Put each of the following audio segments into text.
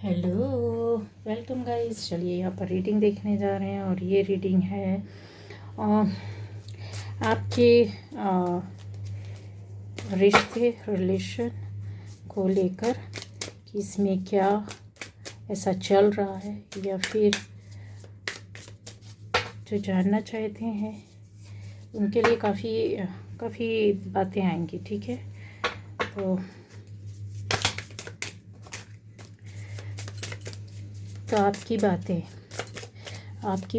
Hello, welcome guys. चलिए यहाँ पर रीडिंग देखने जा रहे हैं और ये रीडिंग है अ, आपके रिश्ते रिलेशन को लेकर कि इसमें क्या ऐसा चल रहा है या फिर जो जानना चाहते हैं उनके लिए काफ़ी बातें आएंगी। ठीक है, तो आपकी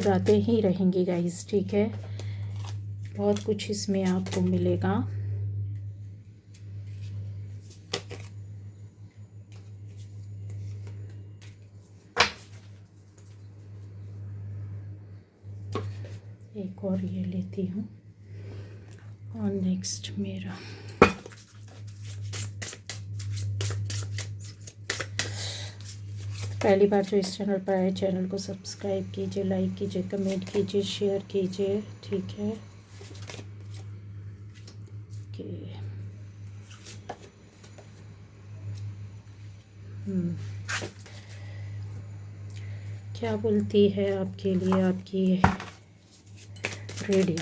बातें ही रहेंगी गाइस। ठीक है, बहुत कुछ इसमें आपको मिलेगा। एक और ये लेती हूँ और नेक्स्ट मेरा पहली बार जो इस चैनल पर आए, चैनल को सब्सक्राइब कीजिए, लाइक कीजिए, कमेंट कीजिए, शेयर कीजिए। ठीक है, कि क्या बोलती है आपके लिए आपकी रीडिंग।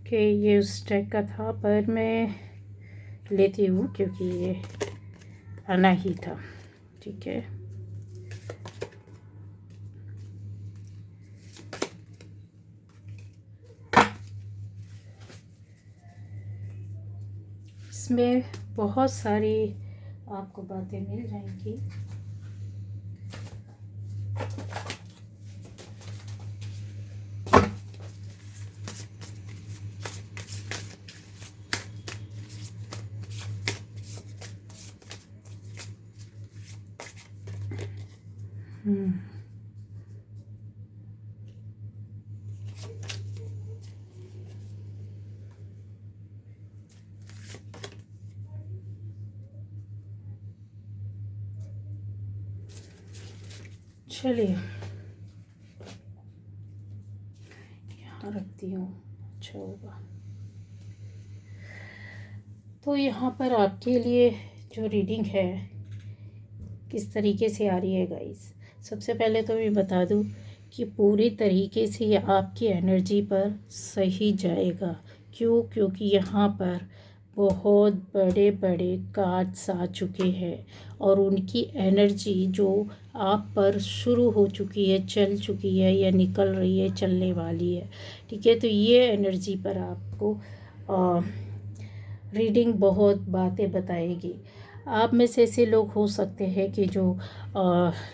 कि ये उस टाइप का था, पर मैं लेती हूँ क्योंकि ये आना ही था। ठीक है, इसमें बहुत सारी आपको बातें मिल जाएंगी। चलिए यहाँ रखती हूँ, अच्छा होगा। तो यहाँ पर आपके लिए जो रीडिंग है किस तरीके से आ रही है गाइस। सबसे पहले तो मैं बता दूँ कि पूरी तरीके से ये आपकी एनर्जी पर सही जाएगा। क्यों? क्योंकि यहाँ पर बहुत बड़े बड़े कार्ड्स आ चुके हैं और उनकी एनर्जी जो आप पर शुरू हो चुकी है, चल चुकी है या निकल रही है, चलने वाली है। ठीक है, तो ये एनर्जी पर आपको रीडिंग बहुत बातें बताएगी। आप में से ऐसे लोग हो सकते हैं कि जो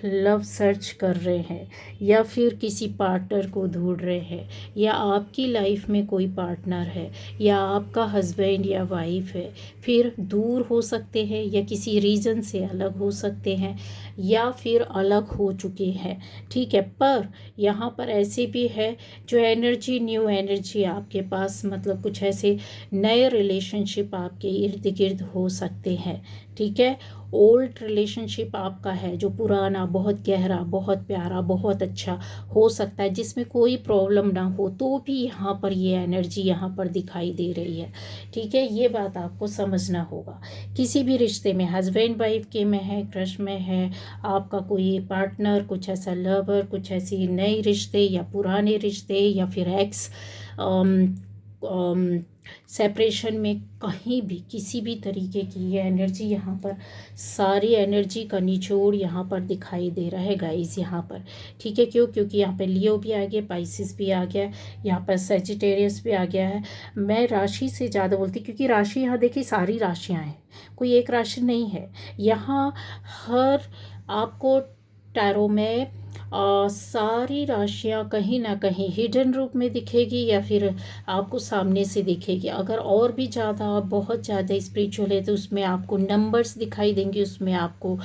लव सर्च कर रहे हैं या फिर किसी पार्टनर को ढूंढ रहे हैं, या आपकी लाइफ में कोई पार्टनर है या आपका हस्बैंड या वाइफ है, फिर दूर हो सकते हैं या किसी रीज़न से अलग हो सकते हैं या फिर अलग हो चुके हैं। ठीक है, पर यहाँ पर ऐसे भी है जो एनर्जी, न्यू एनर्जी आपके पास, मतलब कुछ ऐसे नए रिलेशनशिप आपके इर्द गिर्द हो सकते हैं। ठीक है, ओल्ड रिलेशनशिप आपका है जो पुराना, बहुत गहरा, बहुत प्यारा, बहुत अच्छा हो सकता है, जिसमें कोई प्रॉब्लम ना हो, तो भी यहाँ पर ये एनर्जी यहाँ पर दिखाई दे रही है। ठीक है, ये बात आपको समझना होगा। किसी भी रिश्ते में, हस्बैंड वाइफ के में है, क्रश में है, आपका कोई पार्टनर, कुछ ऐसा लवर, कुछ ऐसी नए रिश्ते या पुराने रिश्ते या फिर एक्स सेपरेशन में, कहीं भी किसी भी तरीके की ये एनर्जी यहाँ पर, सारी एनर्जी का निचोड़ यहाँ पर दिखाई दे रहा है गाइस यहाँ पर। ठीक है, क्यों? क्योंकि यहाँ पे लियो भी आ गया, पाइसिस भी आ गया, यहाँ पर सेजिटेरियस भी आ गया है। मैं राशि से ज़्यादा बोलती क्योंकि राशि यहाँ देखिए सारी राशियाँ हैं, कोई एक राशि नहीं है यहाँ। हर आपको टैरो में सारी राशियाँ कहीं ना कहीं हिडन रूप में दिखेगी या फिर आपको सामने से दिखेगी। अगर और भी ज़्यादा आप बहुत ज़्यादा स्पिरिचुअल है तो उसमें आपको नंबर्स दिखाई देंगे, उसमें आपको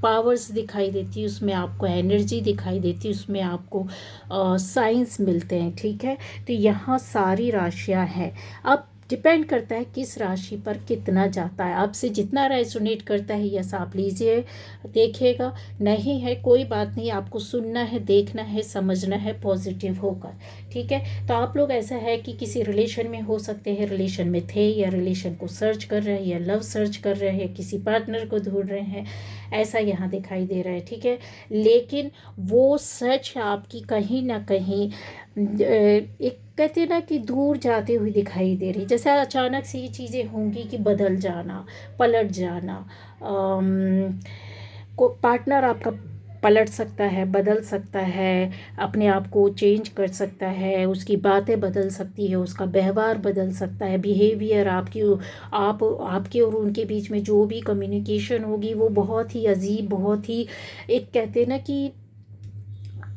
पावर्स दिखाई देती है, उसमें आपको एनर्जी दिखाई देती है, उसमें आपको साइंस मिलते हैं। ठीक है, तो यहाँ सारी राशियाँ हैं। अब डिपेंड करता है किस राशि पर कितना जाता है, आपसे जितना रेजोनेट करता है यस आप लीजिए, देखिएगा। नहीं है कोई बात नहीं, आपको सुनना है, देखना है, समझना है पॉजिटिव होकर। ठीक है, तो आप लोग ऐसा है कि किसी रिलेशन में हो सकते हैं, रिलेशन में थे या रिलेशन को सर्च कर रहे हैं या लव सर्च कर रहे हैं, किसी पार्टनर को ढूंढ रहे हैं, ऐसा यहाँ दिखाई दे रहा है। ठीक है, लेकिन वो सच आपकी कहीं ना कहीं एक कहते हैं ना कि दूर जाते हुए दिखाई दे रही, जैसे अचानक से ये चीज़ें होंगी कि बदल जाना, पलट जाना। को पार्टनर आपका पलट सकता है, बदल सकता है, अपने आप को चेंज कर सकता है, उसकी बातें बदल सकती है, उसका व्यवहार बदल सकता है, बिहेवियर आपकी आप आपके और उनके बीच में जो भी कम्युनिकेशन होगी वो बहुत ही अजीब, बहुत ही एक कहते हैं ना कि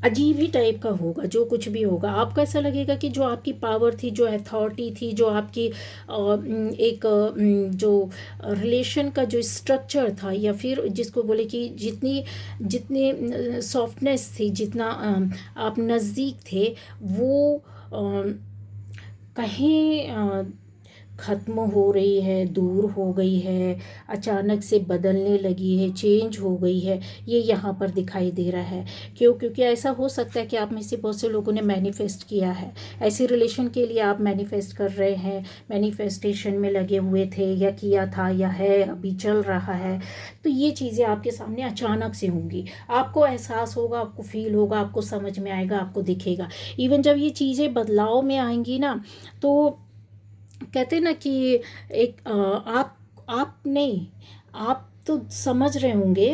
अजीब ही टाइप का होगा। जो कुछ भी होगा आपको ऐसा लगेगा कि जो आपकी पावर थी, जो अथॉरिटी थी, जो आपकी एक जो रिलेशन का जो स्ट्रक्चर था, या फिर जिसको बोले कि जितनी जितनी सॉफ्टनेस थी, जितना आप नज़दीक थे, वो कहीं ख़त्म हो रही है, दूर हो गई है, अचानक से बदलने लगी है, चेंज हो गई है, ये यहाँ पर दिखाई दे रहा है। क्यों? क्योंकि ऐसा हो सकता है कि आप में से बहुत से लोगों ने मैनिफेस्ट किया है, ऐसी रिलेशन के लिए आप मैनिफेस्ट कर रहे हैं, मैनिफेस्टेशन में लगे हुए थे, या किया था, या है अभी चल रहा है। तो ये चीज़ें आपके सामने अचानक से होंगी, आपको एहसास होगा, आपको फील होगा, आपको समझ में आएगा, आपको दिखेगा। इवन जब ये चीज़ें बदलाव में आएंगी ना, तो कहते हैं ना कि एक आप नहीं, आप तो समझ रहे होंगे,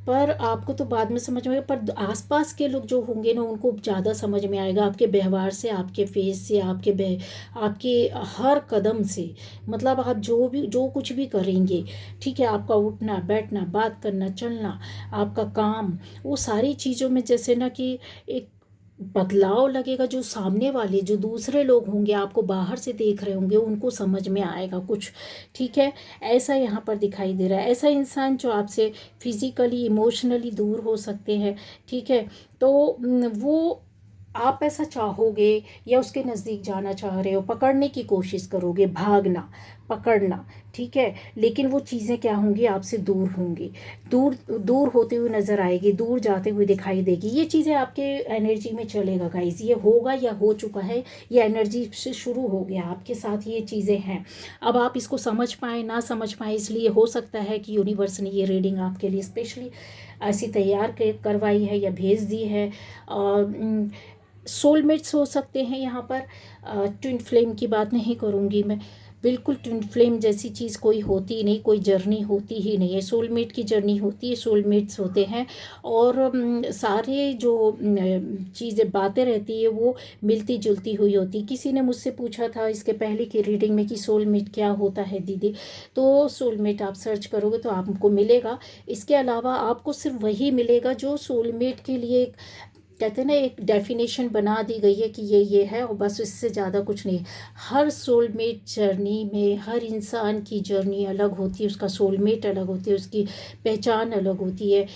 पर आपको तो बाद में समझ में आएगा, पर आसपास के लोग जो होंगे ना उनको ज़्यादा समझ में आएगा, आपके व्यवहार से, आपके फेस से, आपके हर कदम से। मतलब आप जो कुछ भी करेंगे, ठीक है, आपका उठना बैठना, बात करना, चलना, आपका काम, वो सारी चीज़ों में जैसे ना कि एक बदलाव लगेगा। जो सामने वाले जो दूसरे लोग होंगे, आपको बाहर से देख रहे होंगे, उनको समझ में आएगा कुछ। ठीक है, ऐसा यहाँ पर दिखाई दे रहा है। ऐसा इंसान जो आपसे फिजिकली इमोशनली दूर हो सकते हैं। ठीक है, तो वो आप ऐसा चाहोगे या उसके नज़दीक जाना चाह रहे हो, पकड़ने की कोशिश करोगे, भागना, पकड़ना। ठीक है, लेकिन वो चीज़ें क्या होंगी, आपसे दूर होंगी, दूर दूर होते हुए नज़र आएगी, दूर जाते हुए दिखाई देगी। ये चीज़ें आपके एनर्जी में चलेगा गाइस, ये होगा या हो चुका है, ये एनर्जी से शुरू हो गया आपके साथ, ये चीज़ें हैं। अब आप इसको समझ पाए ना समझ पाए, इसलिए हो सकता है कि यूनिवर्स ने ये रीडिंग आपके लिए स्पेशली ऐसी तैयार करवाई है या भेज दी है। सोलमेट्स हो सकते हैं यहाँ पर। ट्विन फ्लेम की बात नहीं करूँगी मैं, बिल्कुल ट्विन फ्लेम जैसी चीज़ कोई होती ही नहीं, कोई जर्नी होती ही नहीं है। सोलमेट की जर्नी होती है, सोलमेट्स होते हैं, और सारे जो चीज़ें बातें रहती है वो मिलती जुलती हुई होती। किसी ने मुझसे पूछा था इसके पहले की रीडिंग में कि सोलमेट क्या होता है दीदी, तो सोलमेट आप सर्च करोगे तो आपको मिलेगा। इसके अलावा आपको सिर्फ वही मिलेगा जो सोलमेट के लिए कहते हैं ना एक डेफिनेशन बना दी गई है कि ये है, और बस इससे ज़्यादा कुछ नहीं। हर सोलमेट जर्नी में हर इंसान की जर्नी अलग होती है, उसका सोलमेट अलग होती है, उसकी पहचान अलग होती है।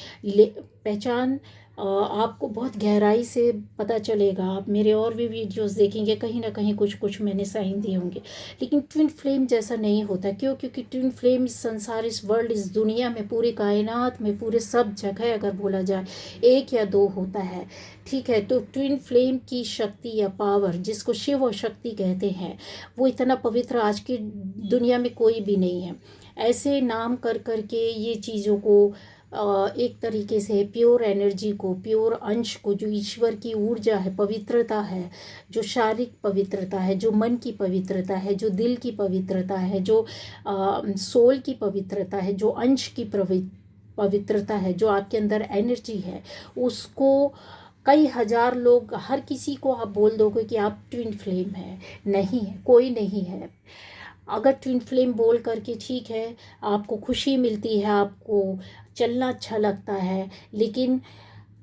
पहचान आपको बहुत गहराई से पता चलेगा। आप मेरे और भी वीडियोस देखेंगे, कहीं ना कहीं कुछ कुछ मैंने साइन दिए होंगे। लेकिन ट्विन फ्लेम जैसा नहीं होता। क्यों? क्योंकि ट्विन फ्लेम इस संसार, इस वर्ल्ड, इस दुनिया में, पूरी कायनात में, पूरे सब जगह अगर बोला जाए एक या दो होता है। ठीक है, तो ट्विन फ्लेम की शक्ति या पावर, जिसको शिव शक्ति कहते हैं, वो इतना पवित्र आज की दुनिया में कोई भी नहीं है। ऐसे नाम कर करके ये चीज़ों को एक तरीके से प्योर एनर्जी को, प्योर अंश को, जो ईश्वर की ऊर्जा है, पवित्रता है, जो शारीरिक पवित्रता है, जो मन की पवित्रता है, जो दिल की पवित्रता है, जो सोल की पवित्रता है, जो अंश की पवित्रता है, जो आपके अंदर एनर्जी है, उसको कई हजार लोग, हर किसी को आप बोल दोगे कि आप ट्विन फ्लेम है, नहीं है, कोई नहीं है। अगर ट्विन फ्लेम बोल करके ठीक है, आपको खुशी मिलती है, आपको चलना अच्छा लगता है, लेकिन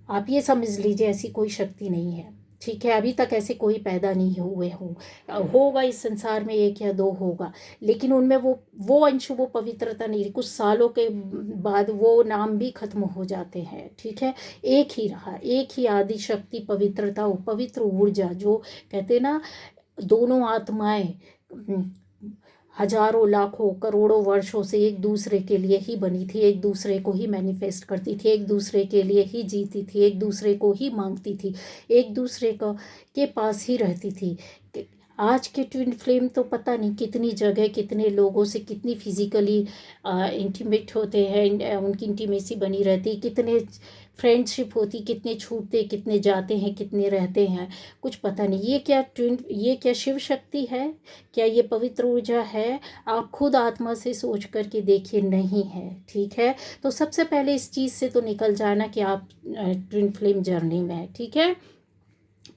आप ये समझ लीजिए ऐसी कोई शक्ति नहीं है, ठीक है। अभी तक ऐसे कोई पैदा नहीं हुए हों, होगा इस संसार में एक या दो होगा, लेकिन उनमें वो अंश, वो पवित्रता नहीं रही। कुछ सालों के बाद वो नाम भी खत्म हो जाते हैं, ठीक है। एक ही रहा, एक ही आदि शक्ति, पवित्रता, वो पवित्र ऊर्जा जो कहते हैं ना, दोनों आत्माएं हजारों लाखों करोड़ों वर्षों से एक दूसरे के लिए ही बनी थी, एक दूसरे को ही मैनिफेस्ट करती थी, एक दूसरे के लिए ही जीती थी, एक दूसरे को ही मांगती थी, एक दूसरे का के पास ही रहती थी। आज के ट्विन फ्लेम तो पता नहीं कितनी जगह, कितने लोगों से कितनी फिजिकली इंटीमेट होते हैं, उनकी इंटीमेसी बनी रहती, कितने फ्रेंडशिप होती, कितने छूटते, कितने जाते हैं, कितने रहते हैं, कुछ पता नहीं। ये क्या शिव शक्ति है? क्या ये पवित्र ऊर्जा है? आप खुद आत्मा से सोच करके देखिए, नहीं है, ठीक है। तो सबसे पहले इस चीज़ से तो निकल जाना कि आप ट्विन फ्लेम जर्नी में है, ठीक है।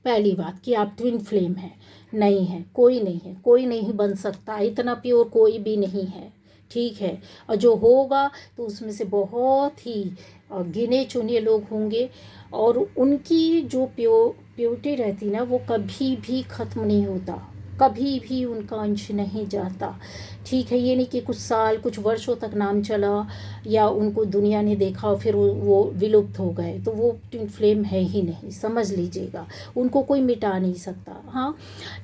पहली बात कि आप ट्विन फ्लेम हैं, नहीं है, कोई नहीं है, कोई नहीं बन सकता, इतना प्योर कोई भी नहीं है, ठीक है। और जो होगा तो उसमें से बहुत ही गिने चुने लोग होंगे, और उनकी जो प्योरिटी रहती ना, वो कभी भी ख़त्म नहीं होता, कभी भी उनका अंश नहीं जाता, ठीक है। ये नहीं कि कुछ साल, कुछ वर्षों तक नाम चला या उनको दुनिया ने देखा और फिर वो विलुप्त हो गए, तो वो ट्विन फ्लेम है ही नहीं, समझ लीजिएगा। उनको कोई मिटा नहीं सकता, हाँ।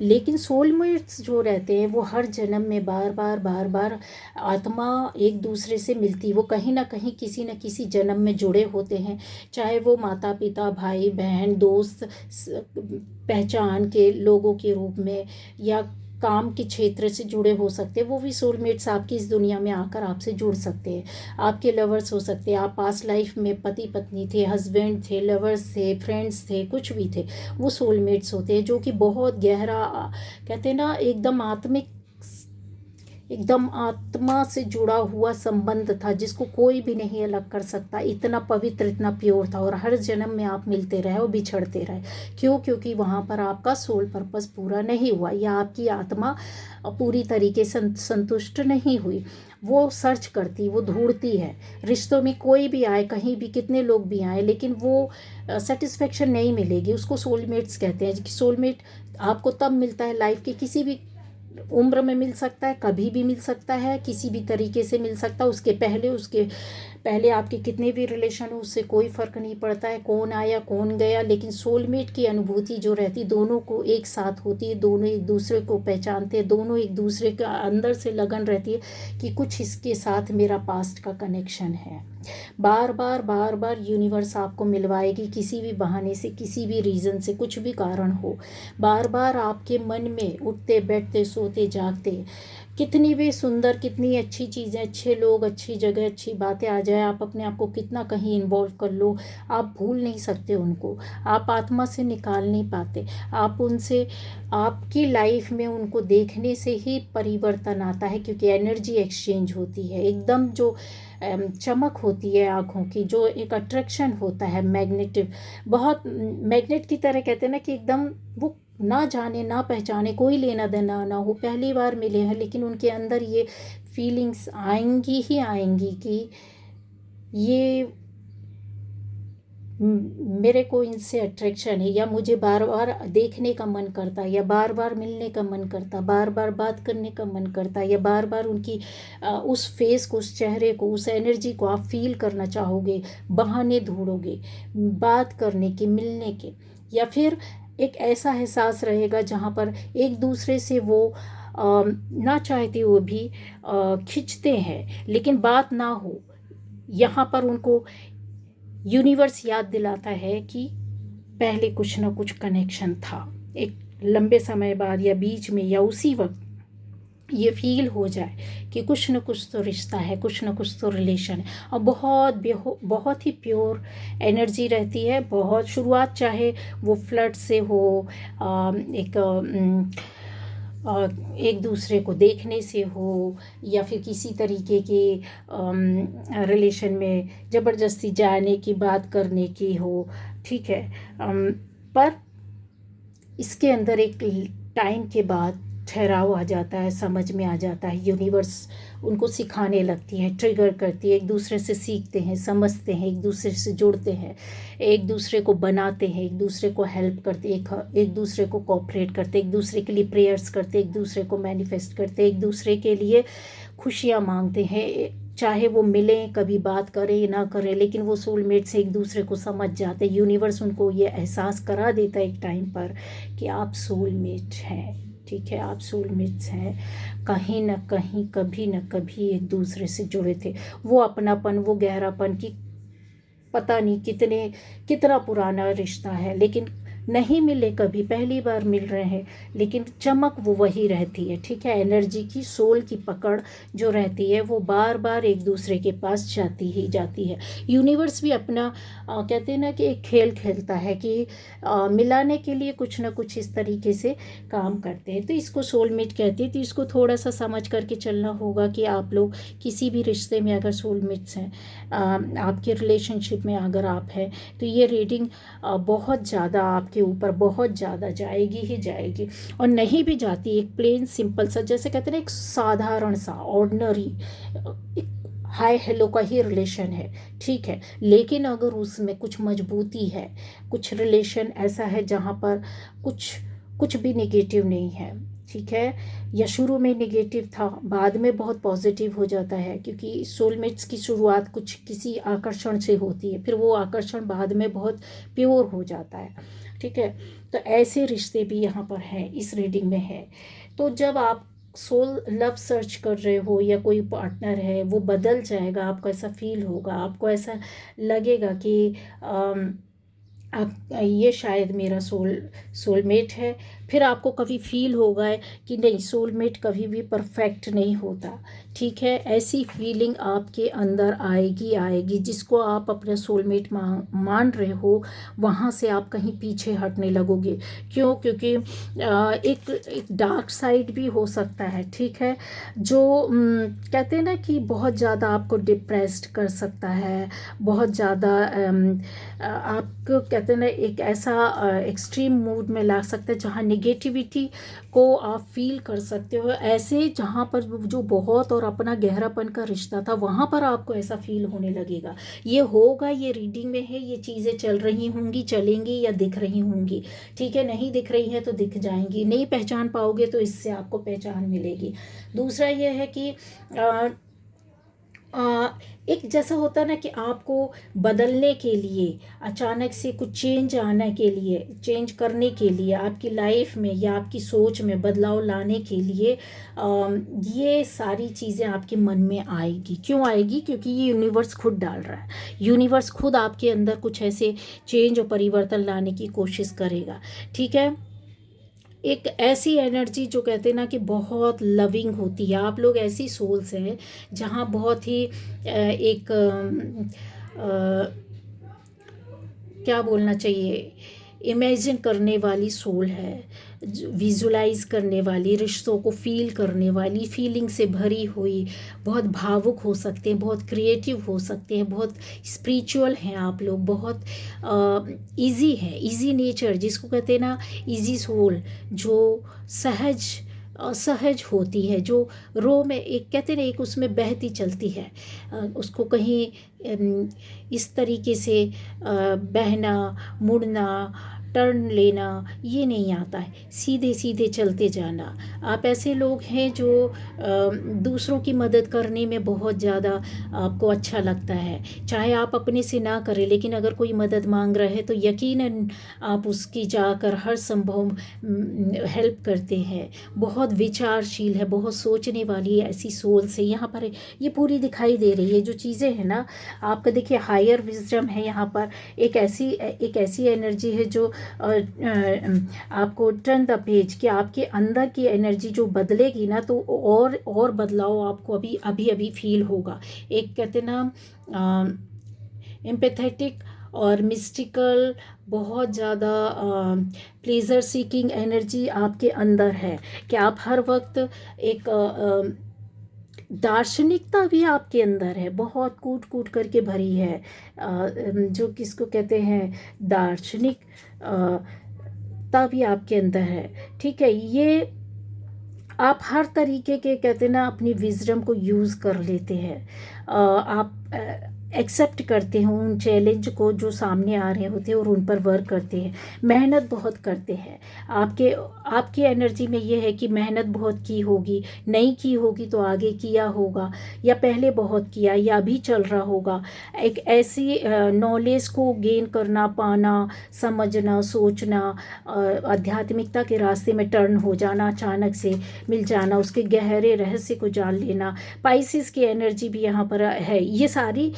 लेकिन सोलमेट्स जो रहते हैं वो हर जन्म में बार बार बार बार आत्मा एक दूसरे से मिलती, वो कहीं ना कहीं किसी न किसी जन्म में जुड़े होते हैं, चाहे वो माता पिता, भाई बहन, दोस्त, पहचान के लोगों के रूप में, या काम के क्षेत्र से जुड़े हो सकते हैं। वो भी सोलमेट्स आपकी इस दुनिया में आकर आपसे जुड़ सकते हैं, आपके लवर्स हो सकते हैं, आप पास्ट लाइफ में पति पत्नी थे, हस्बैंड थे, लवर्स थे, फ्रेंड्स थे, कुछ भी थे, वो सोलमेट्स होते हैं, जो कि बहुत गहरा, कहते हैं ना, एकदम आत्मा से जुड़ा हुआ संबंध था, जिसको कोई भी नहीं अलग कर सकता, इतना पवित्र, इतना प्योर था। और हर जन्म में आप मिलते रहे और बिछड़ते रहे, क्यों? क्योंकि वहाँ पर आपका सोल पर्पस पूरा नहीं हुआ, या आपकी आत्मा पूरी तरीके से संतुष्ट नहीं हुई। वो सर्च करती, वो ढूंढती है, रिश्तों में कोई भी आए, कहीं भी कितने लोग भी आए, लेकिन वो सेटिस्फेक्शन नहीं मिलेगी। उसको सोलमेट्स कहते हैं कि सोलमेट आपको तब मिलता है, लाइफ के किसी भी उम्र में मिल सकता है, कभी भी मिल सकता है, किसी भी तरीके से मिल सकता है। उसके पहले आपके कितने भी रिलेशन हो, उससे कोई फ़र्क नहीं पड़ता है, कौन आया कौन गया। लेकिन सोलमेट की अनुभूति जो रहती, दोनों को एक साथ होती है, दोनों एक दूसरे को पहचानते हैं, दोनों एक दूसरे के अंदर से लगन रहती है कि कुछ इसके साथ मेरा पास्ट का कनेक्शन है। बार बार बार बार यूनिवर्स आपको मिलवाएगी, किसी भी बहाने से, किसी भी रीज़न से, कुछ भी कारण हो, बार बार आपके मन में उठते बैठते सोते जागते कितनी भी सुंदर, कितनी अच्छी चीज़ें, अच्छे लोग, अच्छी जगह, अच्छी बातें आ जाए, आप अपने आप को कितना कहीं इन्वॉल्व कर लो, आप भूल नहीं सकते उनको, आप आत्मा से निकाल नहीं पाते। आप उनसे, आपकी लाइफ में उनको देखने से ही परिवर्तन आता है, क्योंकि एनर्जी एक्सचेंज होती है, एकदम जो चमक होती है आँखों की, जो एक अट्रैक्शन होता है, मैग्नेटिव, बहुत मैग्नेट की तरह, कहते हैं ना कि एकदम वो ना जाने ना पहचाने, कोई लेना देना ना हो, पहली बार मिले हैं, लेकिन उनके अंदर ये फीलिंग्स आएंगी ही आएंगी कि ये मेरे को इनसे अट्रैक्शन है, या मुझे बार बार देखने का मन करता, या बार बार मिलने का मन करता, बार बार बात करने का मन करता, या बार बार उनकी उस फेस को, उस चेहरे को, उस एनर्जी को आप फील करना चाहोगे, बहाने ढूंढोगे बात करने के, मिलने के। या फिर एक ऐसा एहसास रहेगा जहाँ पर एक दूसरे से वो ना चाहते हुए भी खिंचते हैं, लेकिन बात ना हो, यहाँ पर उनको यूनिवर्स याद दिलाता है कि पहले कुछ ना कुछ कनेक्शन था, एक लंबे समय बाद या बीच में या उसी वक्त ये फील हो जाए कि कुछ न कुछ तो रिश्ता है, कुछ न कुछ तो रिलेशन है। और बहुत ही प्योर एनर्जी रहती है, बहुत शुरुआत चाहे वो फ्लर्ट से हो, एक दूसरे को देखने से हो, या फिर किसी तरीके के रिलेशन में ज़बरदस्ती जाने की, बात करने की हो, ठीक है। पर इसके अंदर एक टाइम के बाद ठहराव आ जाता है, समझ में आ जाता है। यूनिवर्स उनको सिखाने लगती है, ट्रिगर करती है, एक दूसरे से सीखते हैं, समझते हैं, एक दूसरे से जुड़ते हैं, एक दूसरे को बनाते हैं, एक दूसरे को हेल्प करते, एक दूसरे को कोऑपरेट करते, एक दूसरे के लिए प्रेयर्स करते, एक दूसरे को मैनिफेस्ट करते, एक दूसरे के लिए खुशियाँ मांगते हैं। चाहे वो मिलें, कभी बात करें ना करें, लेकिन वो सोलमेट से एक दूसरे को समझ जाते हैं। यूनिवर्स उनको ये एहसास करा देता है एक टाइम पर कि आप सोलमेट हैं। ठीक है, आप सोलमेट्स हैं, कहीं ना कहीं कभी ना कभी एक दूसरे से जुड़े थे। वो अपनापन, वो गहरापन की पता नहीं कितना पुराना रिश्ता है, लेकिन नहीं मिले कभी, पहली बार मिल रहे हैं, लेकिन चमक वो वही रहती है। ठीक है, एनर्जी की, सोल की पकड़ जो रहती है वो बार बार एक दूसरे के पास जाती ही जाती है। यूनिवर्स भी अपना कहते हैं ना कि एक खेल खेलता है कि मिलाने के लिए कुछ ना कुछ इस तरीके से काम करते हैं। तो इसको सोलमेट कहते हैं। तो इसको थोड़ा सा समझ करके चलना होगा कि आप लोग किसी भी रिश्ते में अगर सोलमेट्स हैं, आपके रिलेशनशिप में अगर आप हैं, तो ये रीडिंग बहुत ज़्यादा आपके ऊपर बहुत ज़्यादा जाएगी ही जाएगी। और नहीं भी जाती, एक प्लेन सिंपल सा, जैसे कहते हैं ना, एक साधारण सा ऑर्डिनरी एक हाय हेलो का ही रिलेशन है। ठीक है, लेकिन अगर उसमें कुछ मजबूती है, कुछ रिलेशन ऐसा है जहाँ पर कुछ कुछ भी नेगेटिव नहीं है, ठीक है, या शुरू में नेगेटिव था, बाद में बहुत पॉजिटिव हो जाता है, क्योंकि सोलमेट्स की शुरुआत कुछ किसी आकर्षण से होती है, फिर वो आकर्षण बाद में बहुत प्योर हो जाता है। ठीक है, तो ऐसे रिश्ते भी यहाँ पर हैं, इस रीडिंग में है। तो जब आप सोल लव सर्च कर रहे हो या कोई पार्टनर है, वो बदल जाएगा, आपको ऐसा फील होगा, आपको ऐसा लगेगा कि आप ये शायद मेरा सोलमेट है। फिर आपको कभी फील होगा कि नहीं, सोलमेट कभी भी परफेक्ट नहीं होता। ठीक है, ऐसी फीलिंग आपके अंदर आएगी जिसको आप अपना सोलमेट मान रहे हो, वहाँ से आप कहीं पीछे हटने लगोगे। क्यों? क्योंकि एक डार्क साइड भी हो सकता है। ठीक है, जो कहते हैं ना कि बहुत ज़्यादा आपको डिप्रेस्ड कर सकता है, बहुत ज़्यादा आपको कहते हैं ना एक ऐसा एक्सट्रीम मूड में ला सकता है जहाँ निगेटिविटी को आप फील कर सकते हो। ऐसे जहाँ पर जो बहुत और अपना गहरापन का रिश्ता था, वहाँ पर आपको ऐसा फील होने लगेगा। ये होगा, ये रीडिंग में है, ये चीज़ें चल रही होंगी, चलेंगी या दिख रही होंगी। ठीक है, नहीं दिख रही हैं तो दिख जाएंगी, नहीं पहचान पाओगे तो इससे आपको पहचान मिलेगी। दूसरा ये है कि एक जैसा होता है ना कि आपको बदलने के लिए, अचानक से कुछ चेंज आने के लिए, चेंज करने के लिए, आपकी लाइफ में या आपकी सोच में बदलाव लाने के लिए ये सारी चीज़ें आपके मन में आएगी। क्यों आएगी? क्योंकि ये यूनिवर्स खुद डाल रहा है। यूनिवर्स खुद आपके अंदर कुछ ऐसे चेंज और परिवर्तन लाने की कोशिश करेगा। ठीक है, एक ऐसी एनर्जी जो कहते हैं ना कि बहुत लविंग होती है। आप लोग ऐसी सोल्स हैं जहाँ बहुत ही एक क्या बोलना चाहिए, इमेजिन करने वाली सोल है, विजुलाइज करने वाली, रिश्तों को फील करने वाली, फीलिंग से भरी हुई, बहुत भावुक हो सकते हैं, बहुत क्रिएटिव हो सकते हैं, बहुत स्पिरिचुअल हैं आप लोग, बहुत इजी है, इजी नेचर जिसको कहते हैं ना, इजी सोल, जो सहज होती है, जो रो में एक कहते हैं ना, एक उसमें बहती चलती है, उसको कहीं इस तरीके से बहना, मुड़ना, टर्न लेना ये नहीं आता है, सीधे सीधे चलते जाना। आप ऐसे लोग हैं जो दूसरों की मदद करने में बहुत ज़्यादा आपको अच्छा लगता है, चाहे आप अपने से ना करें, लेकिन अगर कोई मदद मांग रहा है तो यकीनन आप उसकी जाकर हर संभव हेल्प करते हैं। बहुत विचारशील है, बहुत सोचने वाली ऐसी सोल से यहाँ पर ये पूरी दिखाई दे रही है। जो चीज़ें हैं ना, आपका देखिए हायर विजडम है यहाँ पर, एक ऐसी एनर्जी है जो आपको टर्न द पेज कि आपके अंदर की एनर्जी जो बदलेगी ना, तो और बदलाव आपको अभी फील होगा। एक कहते ना एम्पैथेटिक और मिस्टिकल, बहुत ज़्यादा प्लेजर सीकिंग एनर्जी आपके अंदर है कि आप हर वक्त एक दार्शनिकता भी आपके अंदर है, बहुत कूट कूट करके भरी है, जो किसको कहते हैं दार्शनिक ता भी आपके अंदर है। ठीक है, ये आप हर तरीके के कहते हैं ना अपनी विजडम को यूज़ कर लेते हैं। आप एक्सेप्ट करते हैं उन चैलेंज को जो सामने आ रहे होते हैं और उन पर वर्क करते हैं, मेहनत बहुत करते हैं। आपके आपकी एनर्जी में ये है कि मेहनत बहुत की होगी, नहीं की होगी तो आगे किया होगा, या पहले बहुत किया या अभी चल रहा होगा। एक ऐसी नॉलेज को गेन करना, पाना, समझना, सोचना, आध्यात्मिकता के रास्ते में टर्न हो जाना, अचानक से मिल जाना, उसके गहरे रहस्य को जान लेना। पाइसिस की एनर्जी भी यहाँ पर है। ये सारी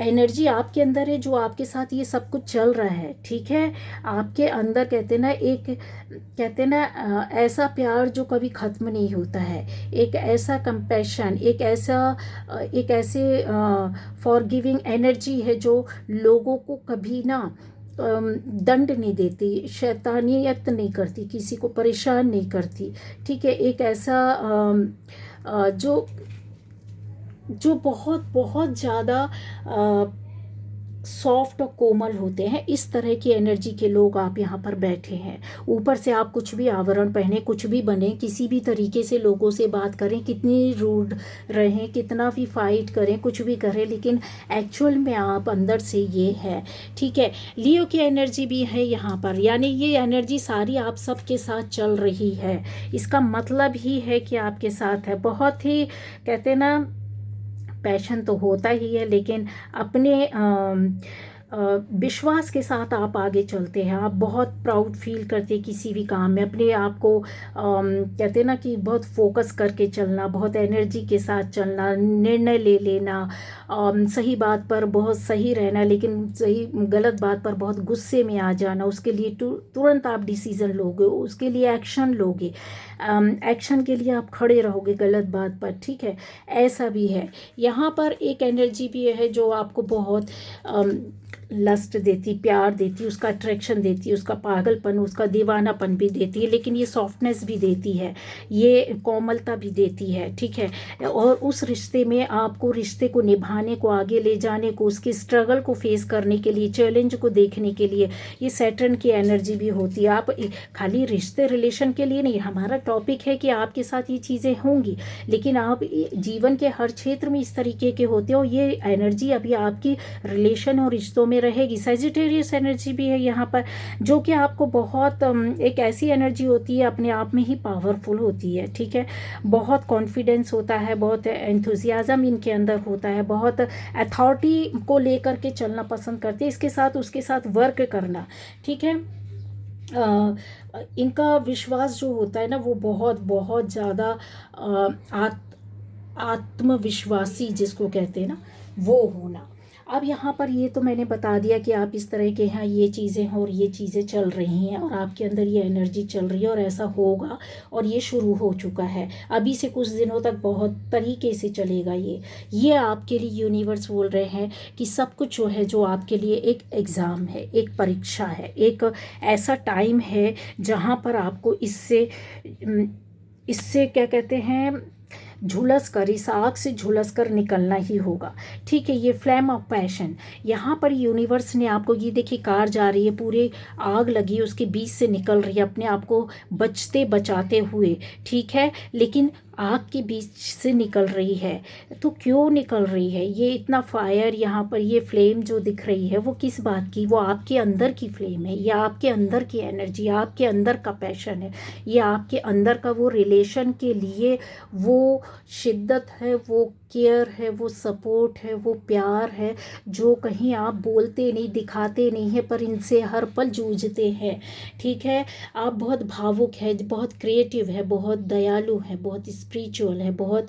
एनर्जी आपके अंदर है जो आपके साथ ये सब कुछ चल रहा है, ठीक है। आपके अंदर कहते ना एक, कहते ना ऐसा प्यार जो कभी ख़त्म नहीं होता है, एक ऐसा कंपैशन, एक ऐसे फॉरगिविंग एनर्जी है जो लोगों को कभी ना दंड नहीं देती, शैतानियत नहीं करती, किसी को परेशान नहीं करती, ठीक है। एक ऐसा जो जो बहुत बहुत ज़्यादा सॉफ्ट और कोमल होते हैं, इस तरह की एनर्जी के लोग आप यहाँ पर बैठे हैं। ऊपर से आप कुछ भी आवरण पहने, कुछ भी बने, किसी भी तरीके से लोगों से बात करें, कितनी रूड रहें, कितना भी फाइट करें, कुछ भी करें, लेकिन एक्चुअल में आप अंदर से ये है, ठीक है। लियो की एनर्जी भी है यहाँ पर, यानी ये एनर्जी सारी आप सबके साथ चल रही है। इसका मतलब ही है कि आपके साथ है। बहुत ही कहते ना पैशन तो होता ही है, लेकिन अपने विश्वास के साथ आप आगे चलते हैं। आप बहुत प्राउड फील करते हैं किसी भी काम में, अपने आप को कहते हैं ना कि बहुत फोकस करके चलना, बहुत एनर्जी के साथ चलना, निर्णय ले लेना, सही बात पर बहुत सही रहना, लेकिन सही गलत बात पर बहुत गुस्से में आ जाना, उसके लिए तुरंत आप डिसीज़न लोगे, उसके लिए एक्शन लोगे, एक्शन के लिए आप खड़े रहोगे गलत बात पर, ठीक है। ऐसा भी है। यहाँ पर एक एनर्जी भी है जो आपको बहुत लस्ट देती, प्यार देती, उसका अट्रैक्शन देती है, उसका पागलपन, उसका दीवानापन भी देती है, लेकिन ये सॉफ्टनेस भी देती है, ये कोमलता भी देती है, ठीक है। और उस रिश्ते में आपको, रिश्ते को निभाने को, आगे ले जाने को, उसके स्ट्रगल को फेस करने के लिए, चैलेंज को देखने के लिए ये सैटर्न की एनर्जी भी होती है। आप खाली रिश्ते रिलेशन के लिए नहीं, हमारा टॉपिक है कि आपके साथ ये चीज़ें होंगी, लेकिन आप जीवन के हर क्षेत्र में इस तरीके के होते हो। ये एनर्जी अभी आपकी रिलेशन और रिश्तों में रहेगी। सेजिटेरियस एनर्जी भी है यहाँ पर, जो कि आपको बहुत एक ऐसी एनर्जी होती है, अपने आप में ही पावरफुल होती है, ठीक है। बहुत कॉन्फिडेंस होता है, बहुत एंथुजियाज़म इनके अंदर होता है, बहुत अथॉरिटी को लेकर के चलना पसंद करते हैं, इसके साथ उसके साथ वर्क करना, ठीक है। इनका विश्वास जो होता है ना वो बहुत बहुत ज़्यादा आत्मविश्वासी जिसको कहते हैं ना, वो होना। अब यहाँ पर ये तो मैंने बता दिया कि आप इस तरह के हैं, ये चीज़ें हैं और ये चीज़ें चल रही हैं और आपके अंदर ये एनर्जी चल रही है और ऐसा होगा और ये शुरू हो चुका है। अभी से कुछ दिनों तक बहुत तरीके से चलेगा ये आपके लिए यूनिवर्स बोल रहे हैं कि सब कुछ जो है, जो आपके लिए एक एग्ज़ाम है, एक परीक्षा है, एक ऐसा टाइम है जहाँ पर आपको इससे क्या कहते हैं, झुलस कर, इस आग से झुलस कर निकलना ही होगा, ठीक है। ये फ्लेम ऑफ पैशन, यहाँ पर यूनिवर्स ने आपको, ये देखिए कार जा रही है, पूरे आग लगी है, उसके बीच से निकल रही है अपने आप को बचते बचाते हुए, ठीक है, लेकिन आग के बीच से निकल रही है। तो क्यों निकल रही है ये इतना फायर, यहाँ पर ये फ्लेम जो दिख रही है वो किस बात की, वो आपके अंदर की फ्लेम है, ये आपके अंदर की एनर्जी, आपके अंदर का पैशन है, ये आपके अंदर का वो रिलेशन के लिए वो शिद्दत है, वो केयर है, वो सपोर्ट है, वो प्यार है, जो कहीं आप बोलते नहीं, दिखाते नहीं है, पर इनसे हर पल जूझते हैं, ठीक है। आप बहुत भावुक है, बहुत क्रिएटिव है, बहुत दयालु है, बहुत स्पिरिचुअल है, बहुत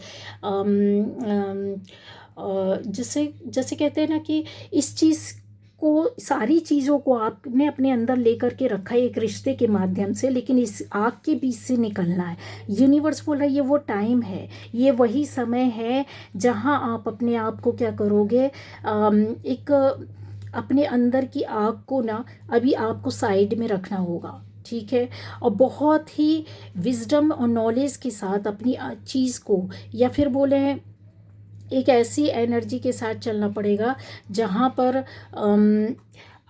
जैसे जैसे कहते हैं ना कि इस चीज़ को, सारी चीज़ों को आपने अपने अंदर लेकर के रखा है एक रिश्ते के माध्यम से, लेकिन इस आग के बीच से निकलना है। यूनिवर्स बोल रहा है ये वो टाइम है, ये वही समय है जहां आप अपने आप को क्या करोगे, एक अपने अंदर की आग को ना अभी आपको साइड में रखना होगा, ठीक है। और बहुत ही विजडम और नॉलेज के साथ अपनी चीज़ को, या फिर बोले एक ऐसी एनर्जी के साथ चलना पड़ेगा जहाँ पर